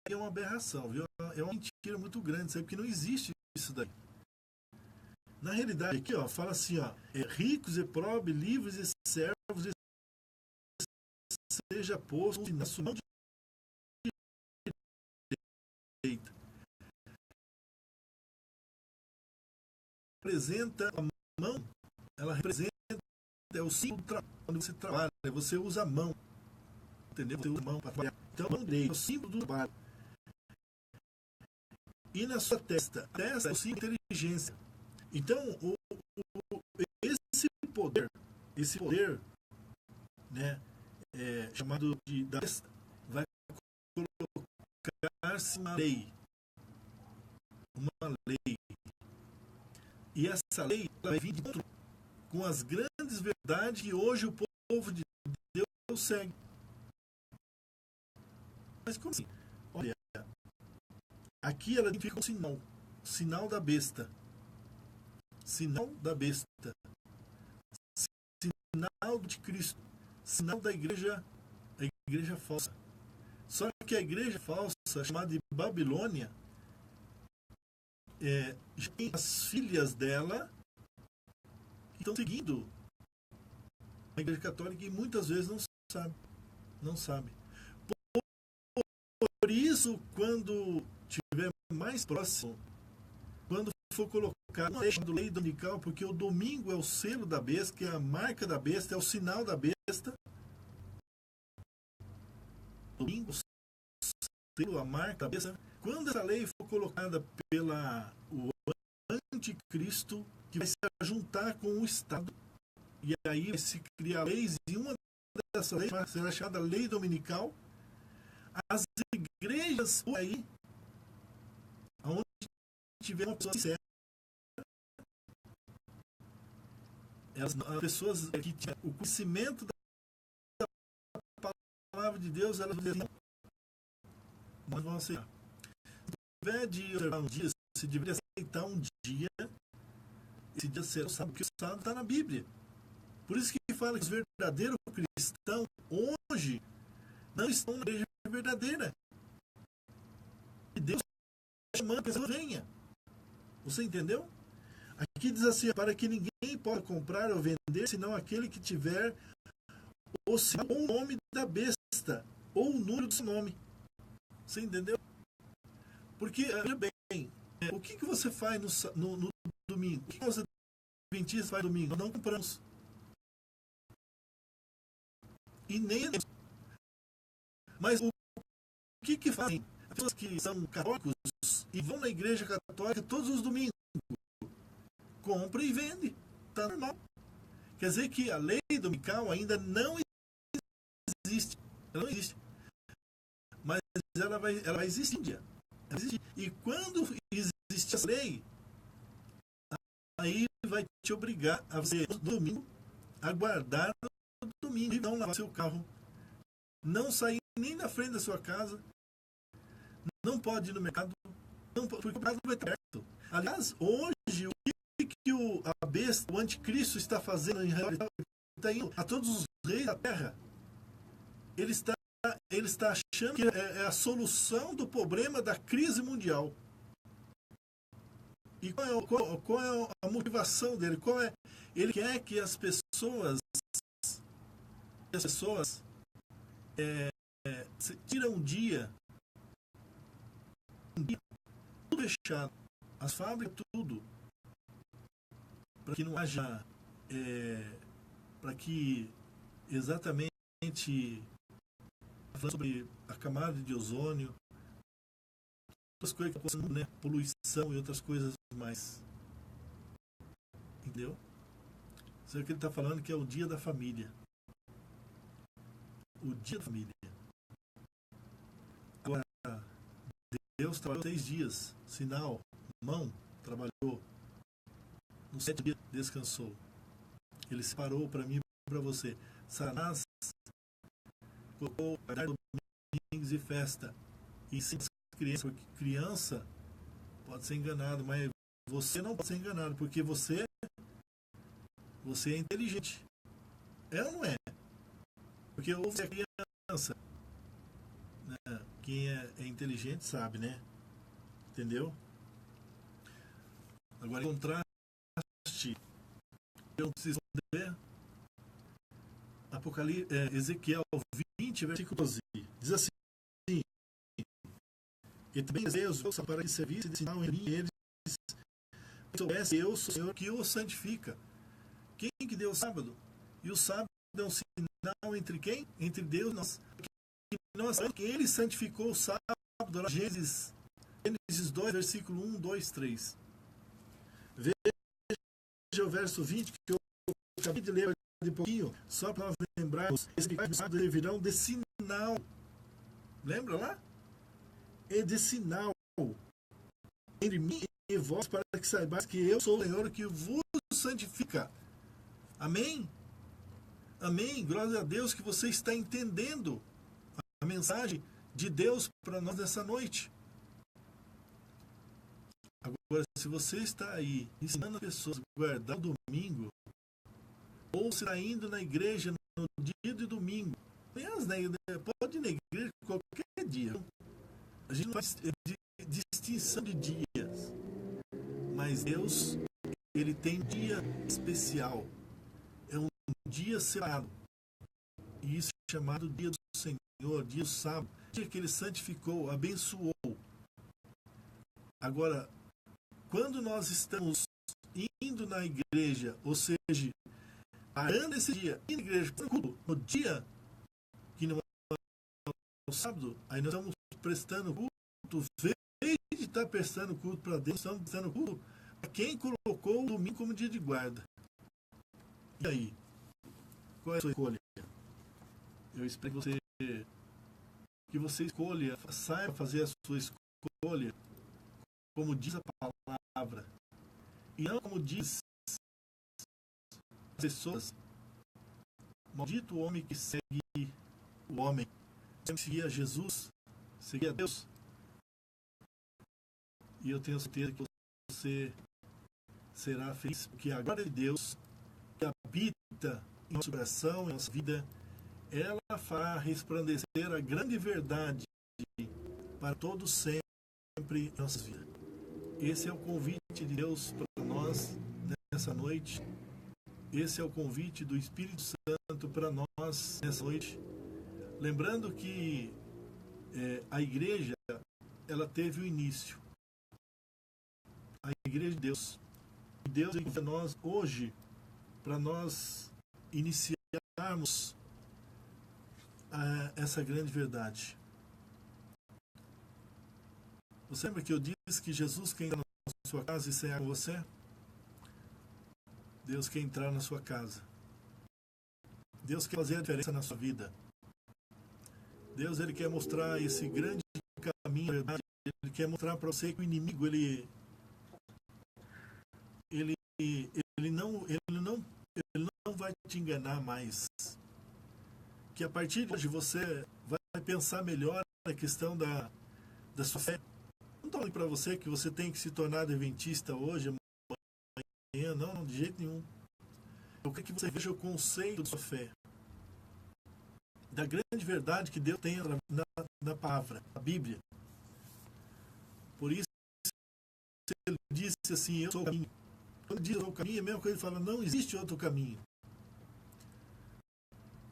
é uma aberração, viu? É uma mentira muito grande, sabe? Porque não existe isso daí. Na realidade, aqui, ó, fala assim, ó, ricos e pobres, livres e servos, seja posto na sua mão direita. Representa a mão, ela representa, é o símbolo do trabalho. Quando você trabalha, você usa a mão, entendeu? Você usa a mão para trabalhar. Então, a mão direita é o símbolo do trabalho. E na sua testa é o símbolo da inteligência. Então, esse poder, né, chamado de da besta, vai colocar-se uma lei. Uma lei. E essa lei vai vir de dentro com as grandes verdades que hoje o povo de Deus segue. Mas como assim? Olha, aqui ela fica um sinal da besta. Sinal da besta. Sinal de Cristo. Sinal da igreja, a igreja falsa. Só que a igreja falsa, chamada de Babilônia, tem as filhas dela que estão seguindo a igreja católica e muitas vezes não sabe. Por isso, quando estiver mais próximo, quando for colocar uma lei dominical, porque o domingo é o selo da besta, que é a marca da besta, é o sinal da besta. Domingo, selo, a marca da besta. Quando essa lei for colocada o anticristo, que vai se juntar com o Estado, e aí vai se criar leis, e uma dessas leis será chamada lei dominical. As igrejas por aí, onde tiver uma pessoa sincera, as pessoas que tinham o conhecimento da palavra de Deus, elas vão dizer, nós vamos aceitar. Ao invés de observar um dia, se deveria aceitar um dia, esse dia será sábado, porque o sábado está na Bíblia. Por isso que fala que os verdadeiros cristãos hoje não estão na igreja verdadeira. E Deus está chamando a pessoa, venha. Você entendeu? Aqui diz assim, para que ninguém possa comprar ou vender, senão aquele que tiver o sinal ou o nome da besta, ou o número do seu nome. Você entendeu? Porque, veja bem, o que você faz no domingo? O que os adventistas fazem no domingo? Nós não compramos. E nem... Mas o que fazem? As pessoas que são católicos e vão na igreja católica todos os domingos. Compra e vende. Está normal. Quer dizer que a lei dominical ainda não existe. Ela não existe. Mas ela vai existir um dia. E quando existe essa lei, aí vai te obrigar a você, no domingo, a guardar no domingo e não lavar seu carro. Não sair nem na frente da sua casa. Não pode ir no mercado. Não pode, porque o mercado vai estar aberto. Aliás, hoje, o que a besta, o anticristo está fazendo em realidade, está indo a todos os reis da terra. Ele está achando que é a solução do problema da crise mundial. E qual é a motivação dele? Ele quer que as pessoas tiram um dia tudo fechado, as fábricas, tudo, para que não haja, para que exatamente, falando sobre a camada de ozônio, outras coisas que acontecem, né? Poluição e outras coisas mais. Entendeu? Isso é o que ele está falando, que é o dia da família. O dia da família. Agora, Deus trabalhou 6 dias, sinal, mão, trabalhou. No 7º dia, descansou. Ele separou para mim e para você. Satanás colocou domingos e festa. E sim, criança, porque criança pode ser enganado, mas você não pode ser enganado, porque você Você é inteligente. É ou não é? Porque você é criança. Né? Quem é inteligente sabe, né? Entendeu? Agora, em contraste, eu não preciso ler Ezequiel 20, versículo 12. Diz assim: e também Deus para que servisse de sinal em mim, eles soubesse eu sou o Senhor que o santifica. Quem que deu o sábado? E o sábado é um sinal entre quem? Entre Deus e nós. Nós sabemos que ele santificou o sábado. Gênesis 2, versículo 1, 2, 3. Veja o verso 20, que eu acabei de ler de pouquinho, só para nós lembrarmos. Esse sábado servirão de sinal. Lembra lá? É de sinal entre mim e vós, para que saibais que eu sou o Senhor que vos santifica. Amém? Amém. Glória a Deus que você está entendendo a mensagem de Deus para nós nessa noite. Agora, se você está aí ensinando as pessoas a guardar o domingo, ou se está indo na igreja no dia de domingo, pode ir na igreja qualquer dia. A gente não faz distinção de dias, mas Deus, ele tem um dia especial, é um dia separado, e isso é chamado dia do Senhor, dia do sábado, dia que ele santificou, abençoou. Agora, quando nós estamos indo na igreja, ou seja, parando esse dia, indo na igreja, no dia que não é o sábado, aí nós estamos prestando culto, em vez de estar prestando culto para Deus, estamos prestando culto para quem colocou o domingo como dia de guarda. E aí? Qual é a sua escolha? Eu espero que você escolha, saiba fazer a sua escolha como diz a palavra, e não como diz as pessoas. Maldito o homem que segue o homem. Você seguir a Jesus, seguir a Deus, e eu tenho certeza que você será feliz, porque a glória de Deus que habita em nosso coração, em nossa vida, ela fará resplandecer a grande verdade para todos sempre em nossas vidas. Esse é o convite de Deus para nós nessa noite. Esse é o convite do Espírito Santo para nós nessa noite. Lembrando que a igreja, ela teve o início. A igreja de Deus. E Deus envia nós hoje para nós iniciarmos essa grande verdade. Você lembra que eu disse que Jesus quer entrar na sua casa e cear com você? Deus quer entrar na sua casa. Deus quer fazer a diferença na sua vida. Deus, ele quer mostrar esse grande caminho, verdade. Ele quer mostrar para você que o inimigo, ele não vai te enganar mais. Que a partir de hoje você vai pensar melhor na questão da sua fé. Não estou falando para você que você tem que se tornar adventista hoje, amanhã, não, de jeito nenhum. Eu quero que você veja o conceito da sua fé, da grande verdade que Deus tem na palavra, na Bíblia. Por isso, ele disse assim, eu sou o caminho. Quando ele diz eu sou o caminho, é a mesma coisa que ele fala, não existe outro caminho.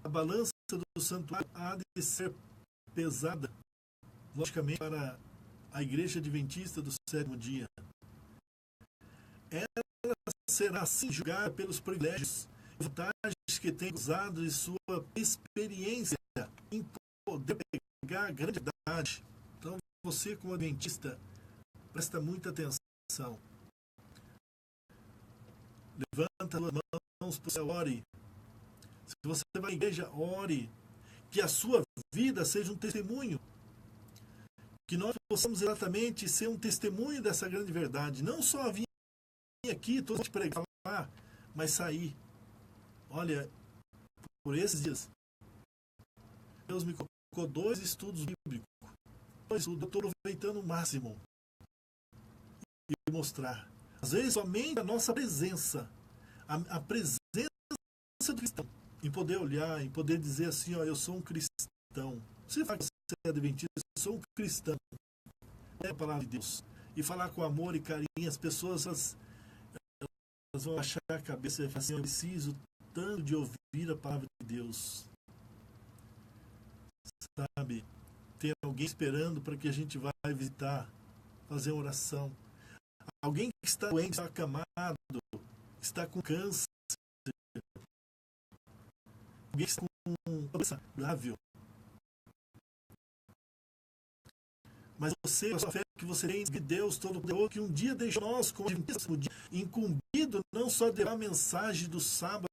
A balança do santuário há de ser pesada, logicamente, para a igreja adventista do sétimo dia. Ela será assim julgada pelos privilégios e vantagens que tem usado de sua experiência em poder pegar a grande verdade. Então, você como adventista, presta muita atenção. Levanta as mãos para o céu, ore. Se você vai à igreja, ore. Que a sua vida seja um testemunho. Que nós possamos exatamente ser um testemunho dessa grande verdade. Não só vir aqui, todos pregar lá, mas sair. Olha, por esses dias, Deus me colocou 2 estudos bíblicos. 2 estudos, eu estou aproveitando o máximo. E mostrar. Às vezes, somente a nossa presença, a presença do cristão, em poder olhar, em poder dizer assim, ó, eu sou um cristão. Você fala que você é adventista, eu sou um cristão. É a palavra de Deus. E falar com amor e carinho, as pessoas elas vão achar a cabeça e falar assim, eu preciso tanto de ouvir a palavra de Deus. Sabe? Tem alguém esperando para que a gente vá visitar, fazer uma oração. Alguém que está doente, está acamado, está com câncer. Alguém que está com doença grave. Mas você, a sua fé que você tem de Deus Todo-Poderoso, que um dia deixou nós como incumbido não só de levar a mensagem do sábado,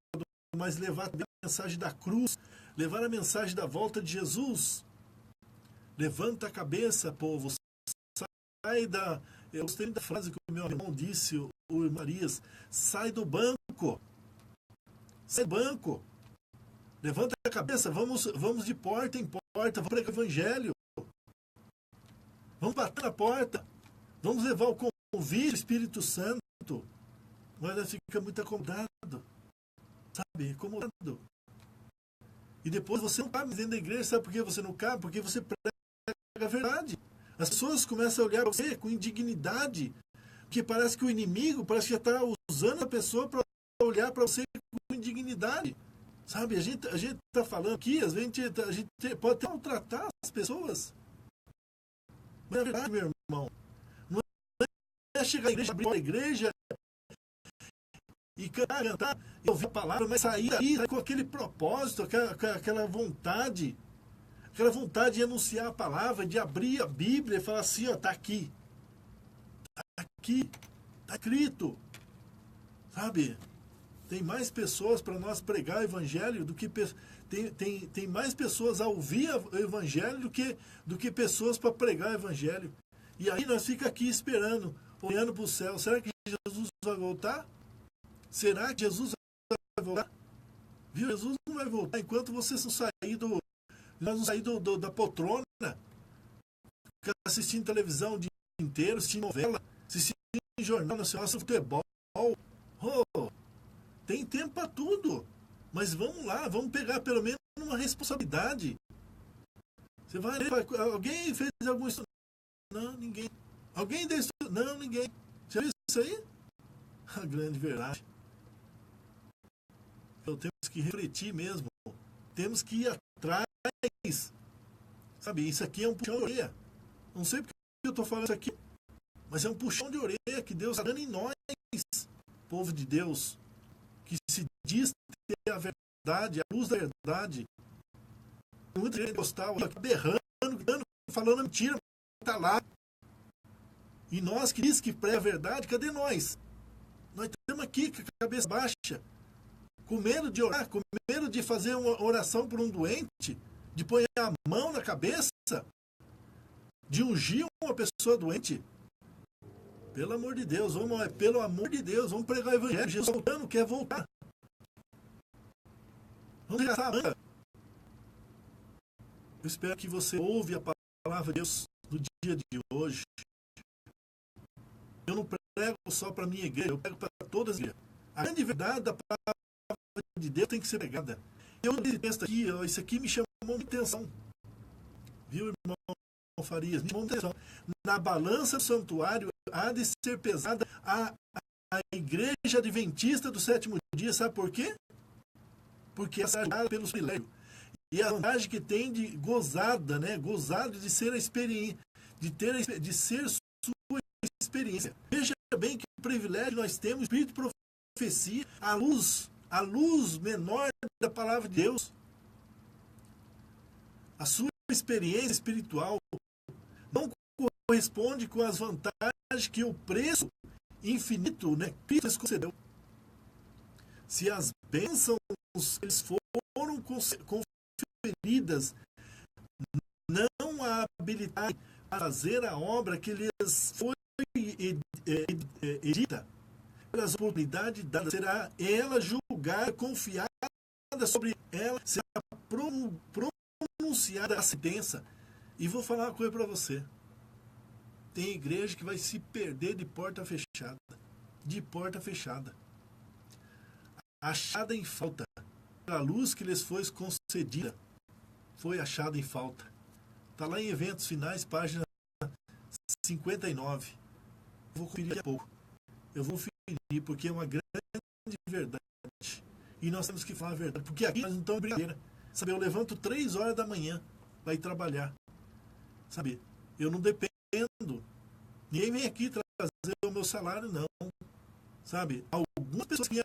mas levar a mensagem da cruz, levar a mensagem da volta de Jesus. Levanta a cabeça, povo. Sai da... Eu gostei da frase que o meu irmão disse, o Marias. Sai do banco. Sai do banco. Levanta a cabeça. Vamos de porta em porta. Vamos pregar o evangelho. Vamos bater na porta. Vamos levar o convite do Espírito Santo. Mas fica muito acomodado. Sabe? Acomodado. E depois você não cabe dentro da igreja. Sabe por que você não cabe? Porque você prega a verdade. As pessoas começam a olhar para você com indignidade, porque parece que o inimigo parece que já está usando a pessoa para olhar para você com indignidade. Sabe, a gente está falando aqui, às vezes a gente pode até maltratar as pessoas. Mas é verdade, meu irmão. Não é chegar à igreja, abrir a igreja e cantar e ouvir a palavra, mas sair daí com aquele propósito, aquela vontade. Aquela vontade de anunciar a palavra, de abrir a Bíblia e falar assim, ó, está aqui. Está aqui. Está escrito. Sabe? Tem mais pessoas para nós pregar o evangelho do que... Tem mais pessoas a ouvir o evangelho do que pessoas para pregar o evangelho. E aí nós ficamos aqui esperando, olhando para o céu. Será que Jesus vai voltar? Será que Jesus vai voltar? Viu? Jesus não vai voltar enquanto vocês não saírem nós não sair da poltrona, assistindo televisão o dia inteiro, assistindo novela, assistindo jornal nacional, futebol. Oh, tem tempo para tudo. Mas vamos lá, vamos pegar pelo menos uma responsabilidade. Você vai ler, alguém fez algum estudo? Não, ninguém. Alguém deu estudo? Não, ninguém. Já viu isso aí? A grande verdade. Então temos que refletir mesmo. Temos que ir atrás. Sabe, isso aqui é um puxão de orelha. Não sei porque eu estou falando isso aqui, mas é um puxão de orelha que Deus está dando em nós, povo de Deus, que se diz ter a verdade, a luz da verdade. Muita gente gostava, berrando, falando mentira, está lá. E nós que diz que prega a verdade, cadê nós? Nós estamos aqui com a cabeça baixa, com medo de orar, com medo de fazer uma oração por um doente, de pôr a mão na cabeça, de ungir uma pessoa doente. Pelo amor de Deus, pelo amor de Deus, vamos pregar o evangelho. Jesus voltando, quer voltar. Vamos gastar a manga. Eu espero que você ouve a palavra de Deus no dia de hoje. Eu não prego só para a minha igreja, eu prego para todas as igrejas. A grande verdade da palavra de Deus tem que ser pregada. Eu penso aqui, isso aqui me chamou muita atenção. Viu, irmão Farias? Me chamou muita atenção. Na balança do santuário há de ser pesada a igreja adventista do sétimo dia. Sabe por quê? Porque é sagrada pelos privilégios. E a vantagem que tem de gozada, né? Gozada de ser a experiência, de ser sua experiência. Veja bem que privilégio nós temos, espírito de profecia, a luz menor da palavra de Deus. A sua experiência espiritual não corresponde com as vantagens que o preço infinito, né, Cristo concedeu. Se as bênçãos eles foram conferidas, não a habilitar a fazer a obra que lhes foi edita, pelas oportunidades dadas, será ela julgada, confiada sobre ela, será pronunciada a sentença. E vou falar uma coisa para você. Tem igreja que vai se perder de porta fechada. De porta fechada. Achada em falta. a luz que lhes foi concedida foi achada em falta. Está lá em Eventos Finais, página 59. Eu vou conferir daqui a pouco. Eu vou conferir, porque é uma grande verdade. E nós temos que falar a verdade. Porque aqui nós não estamos brincadeira. Sabe, eu levanto 3 horas da manhã para ir trabalhar. Sabe, eu não dependo. Ninguém vem aqui trazer o meu salário, não. Sabe, algumas pessoas que me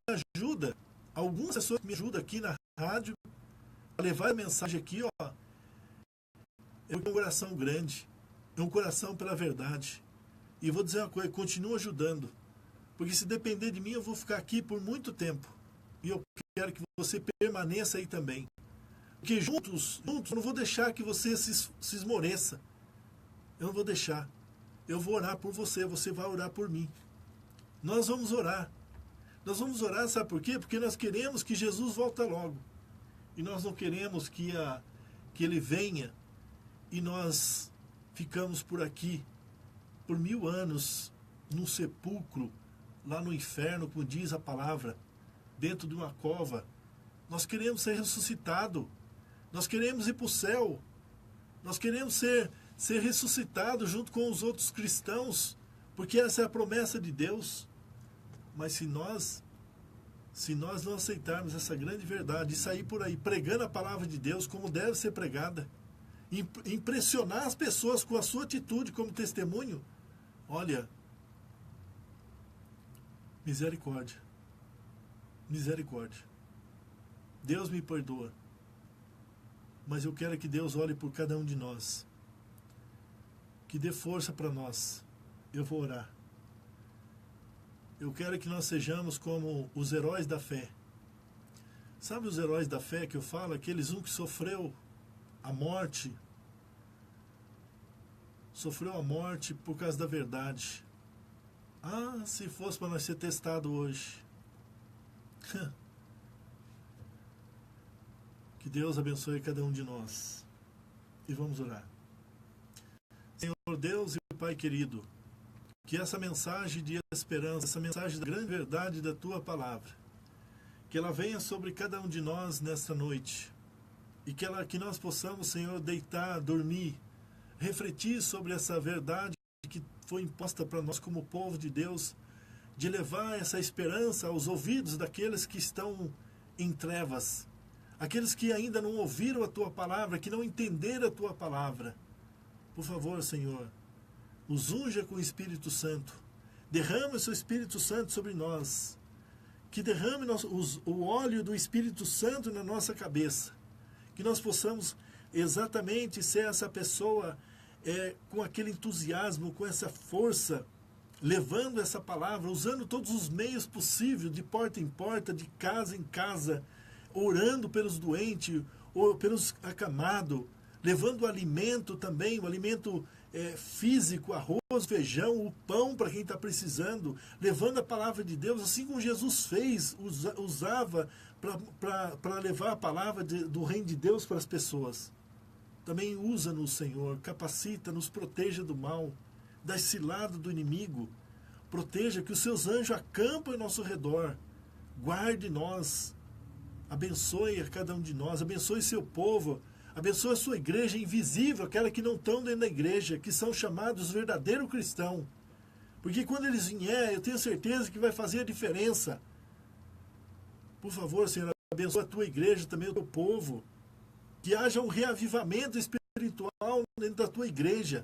ajudam, aqui na rádio, a levar a mensagem aqui, ó. É um coração grande. É um coração pela verdade. E vou dizer uma coisa, continua ajudando. Porque se depender de mim, eu vou ficar aqui por muito tempo. E eu quero que você permaneça aí também. Porque juntos, eu não vou deixar que você se esmoreça. Eu não vou deixar. Eu vou orar por você, você vai orar por mim. Nós vamos orar. Nós vamos orar, sabe por quê? Porque nós queremos que Jesus volte logo. E nós não queremos que Ele venha e nós ficamos por aqui por 1000 anos num sepulcro, lá no inferno, como diz a palavra, dentro de uma cova. Nós queremos ser ressuscitados. Nós queremos ir para o céu. Nós queremos ser ressuscitados junto com os outros cristãos, porque essa é a promessa de Deus. Mas se nós não aceitarmos essa grande verdade e sair por aí pregando a palavra de Deus como deve ser pregada, impressionar as pessoas com a sua atitude como testemunho, olha, misericórdia. Misericórdia. Deus me perdoa. Mas eu quero que Deus olhe por cada um de nós. Que dê força para nós. Eu vou orar. Eu quero que nós sejamos como os heróis da fé. Sabe os heróis da fé que eu falo? Aqueles que sofreu a morte. Sofreu a morte por causa da verdade. Ah, se fosse para nós ser testado hoje. Que Deus abençoe cada um de nós. E vamos orar. Senhor Deus e Pai querido, que essa mensagem de esperança, essa mensagem da grande verdade da Tua palavra, que ela venha sobre cada um de nós nesta noite. E que nós possamos, Senhor, deitar, dormir, refletir sobre essa verdade que foi imposta para nós como povo de Deus, de levar essa esperança aos ouvidos daqueles que estão em trevas, aqueles que ainda não ouviram a Tua palavra, que não entenderam a Tua palavra. Por favor, Senhor, os unja com o Espírito Santo. Derrame o Seu Espírito Santo sobre nós. Que derrame o óleo do Espírito Santo na nossa cabeça. Que nós possamos exatamente ser essa pessoa com aquele entusiasmo, com essa força, levando essa palavra, usando todos os meios possíveis, de porta em porta, de casa em casa, orando pelos doentes, ou pelos acamados, levando o alimento também, o alimento físico, arroz, feijão, o pão para quem está precisando, levando a palavra de Deus, assim como Jesus fez, usava para levar a palavra do reino de Deus para as pessoas. Também usa-nos, Senhor, capacita, nos proteja do mal, das ciladas do inimigo, proteja, que os seus anjos acampam em nosso redor, guarde nós, abençoe a cada um de nós, abençoe seu povo, abençoe a sua igreja invisível, aquela que não estão dentro da igreja, que são chamados verdadeiro cristão. Porque quando eles vierem, eu tenho certeza que vai fazer a diferença. Por favor, Senhor, abençoe a tua igreja, também o teu povo. Que haja um reavivamento espiritual dentro da tua igreja.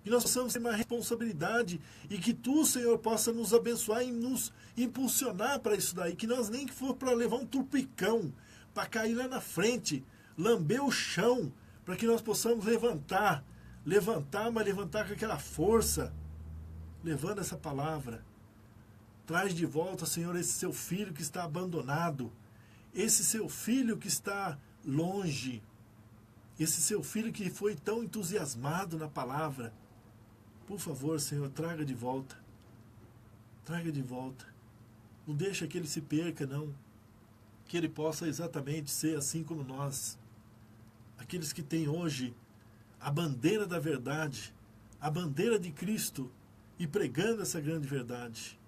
Que nós possamos ter uma responsabilidade e que tu, Senhor, possa nos abençoar e nos impulsionar para isso daí. Que nós nem que for para levar um tupicão, para cair lá na frente, lamber o chão, para que nós possamos levantar, mas levantar com aquela força, levando essa palavra. Traz de volta, Senhor, esse seu filho que está abandonado, esse seu filho que está longe, esse seu filho que foi tão entusiasmado na palavra. Por favor, Senhor, traga de volta. Traga de volta. Não deixa que ele se perca, não. Que ele possa exatamente ser assim como nós. Aqueles que têm hoje a bandeira da verdade, a bandeira de Cristo, e pregando essa grande verdade.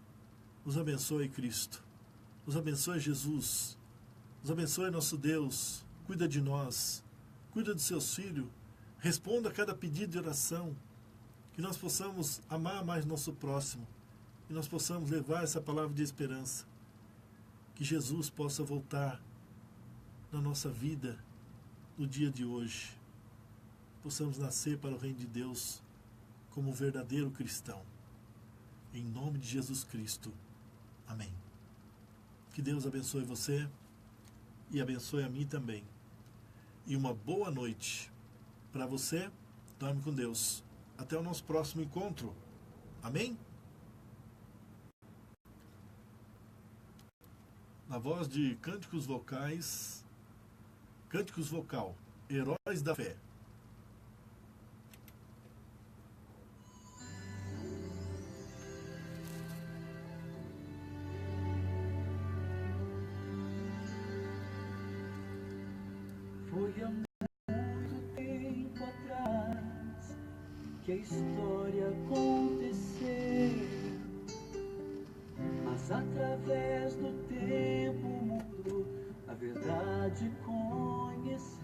Nos abençoe, Cristo. Nos abençoe, Jesus. Nos abençoe, nosso Deus. Cuida de nós. Cuida dos seus filhos. Responda a cada pedido de oração. Que nós possamos amar mais nosso próximo. Que nós possamos levar essa palavra de esperança. Que Jesus possa voltar na nossa vida no dia de hoje. Possamos nascer para o reino de Deus como um verdadeiro cristão. Em nome de Jesus Cristo. Amém. Que Deus abençoe você e abençoe a mim também. E uma boa noite para você. Dorme com Deus. Até o nosso próximo encontro. Amém? Na voz de Cânticos Vocais, Cânticos Vocal, Heróis da Fé. Foi há muito tempo atrás que a história aconteceu, mas através do tempo o mundo a verdade conheceu.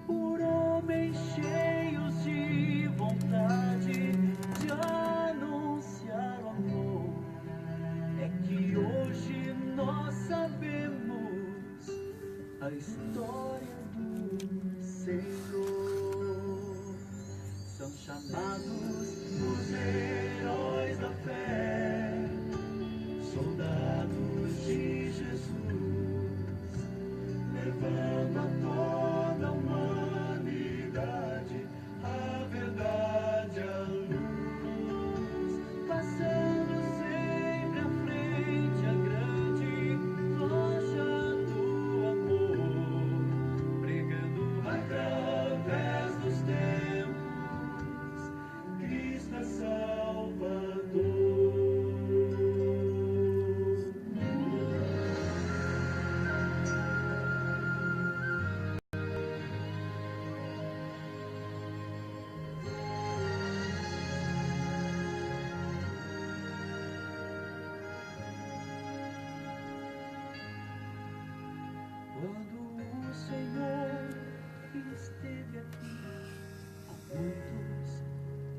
Por homens cheios de vontade de anunciar o amor, é que hoje nós sabemos a história do Senhor. São chamados os heróis da fé, soldados de Jesus, levando a toda a humanidade a verdade, a luz, passando sempre à frente a grande tocha do amor, pregando através dos tempos, Cristo é Salvador. Quando o Senhor esteve aqui, a muitos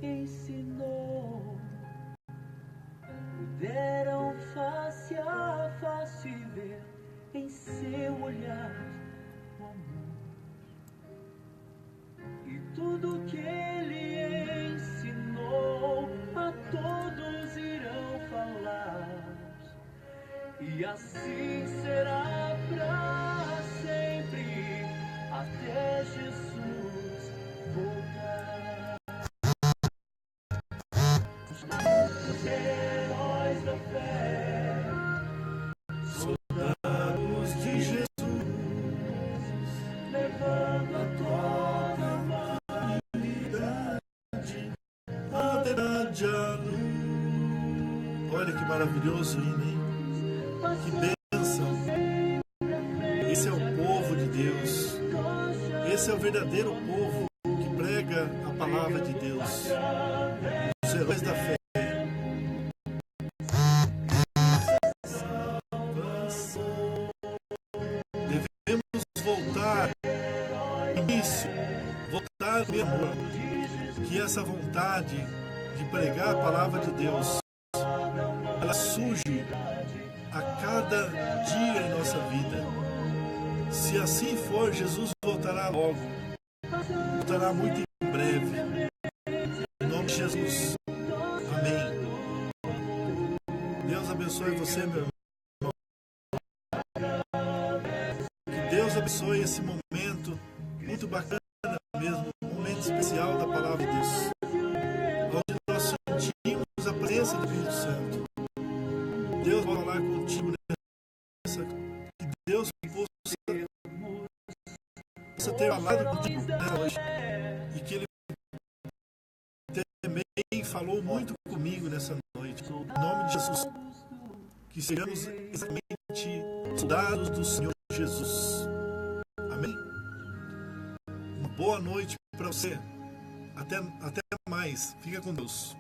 ensinou, puderam face a face ver em seu olhar o amor. E tudo que ele ensinou a todos irão falar, e assim será pra sempre, até Jesus voltar. Os heróis da fé, Soldados de Jesus, levando a toda a humanidade, a verdade, a luz. Olha que maravilhoso hino, hein? Que bênção! Esse é o povo de Deus. Esse é o verdadeiro povo que prega a palavra de Deus. Os heróis da fé. Devemos voltar ao início, voltar ao amor. Que essa vontade de pregar a palavra de Deus, ela surge a cada dia em nossa vida. Se assim for, Jesus voltará logo. Voltará muito em breve. Em nome de Jesus. Amém. Deus abençoe você, meu irmão. Que Deus abençoe esse momento muito bacana mesmo, um momento especial da palavra de Deus, onde nós sentimos a presença do Espírito Santo. Deus vai falar contigo nessa, que Deus possa ter falado contigo nessa noite, e que Ele também falou muito comigo nessa noite. Em nome de Jesus, que sejamos exatamente soldados do Senhor Jesus. Amém? Uma boa noite para você. Até mais. Fica com Deus.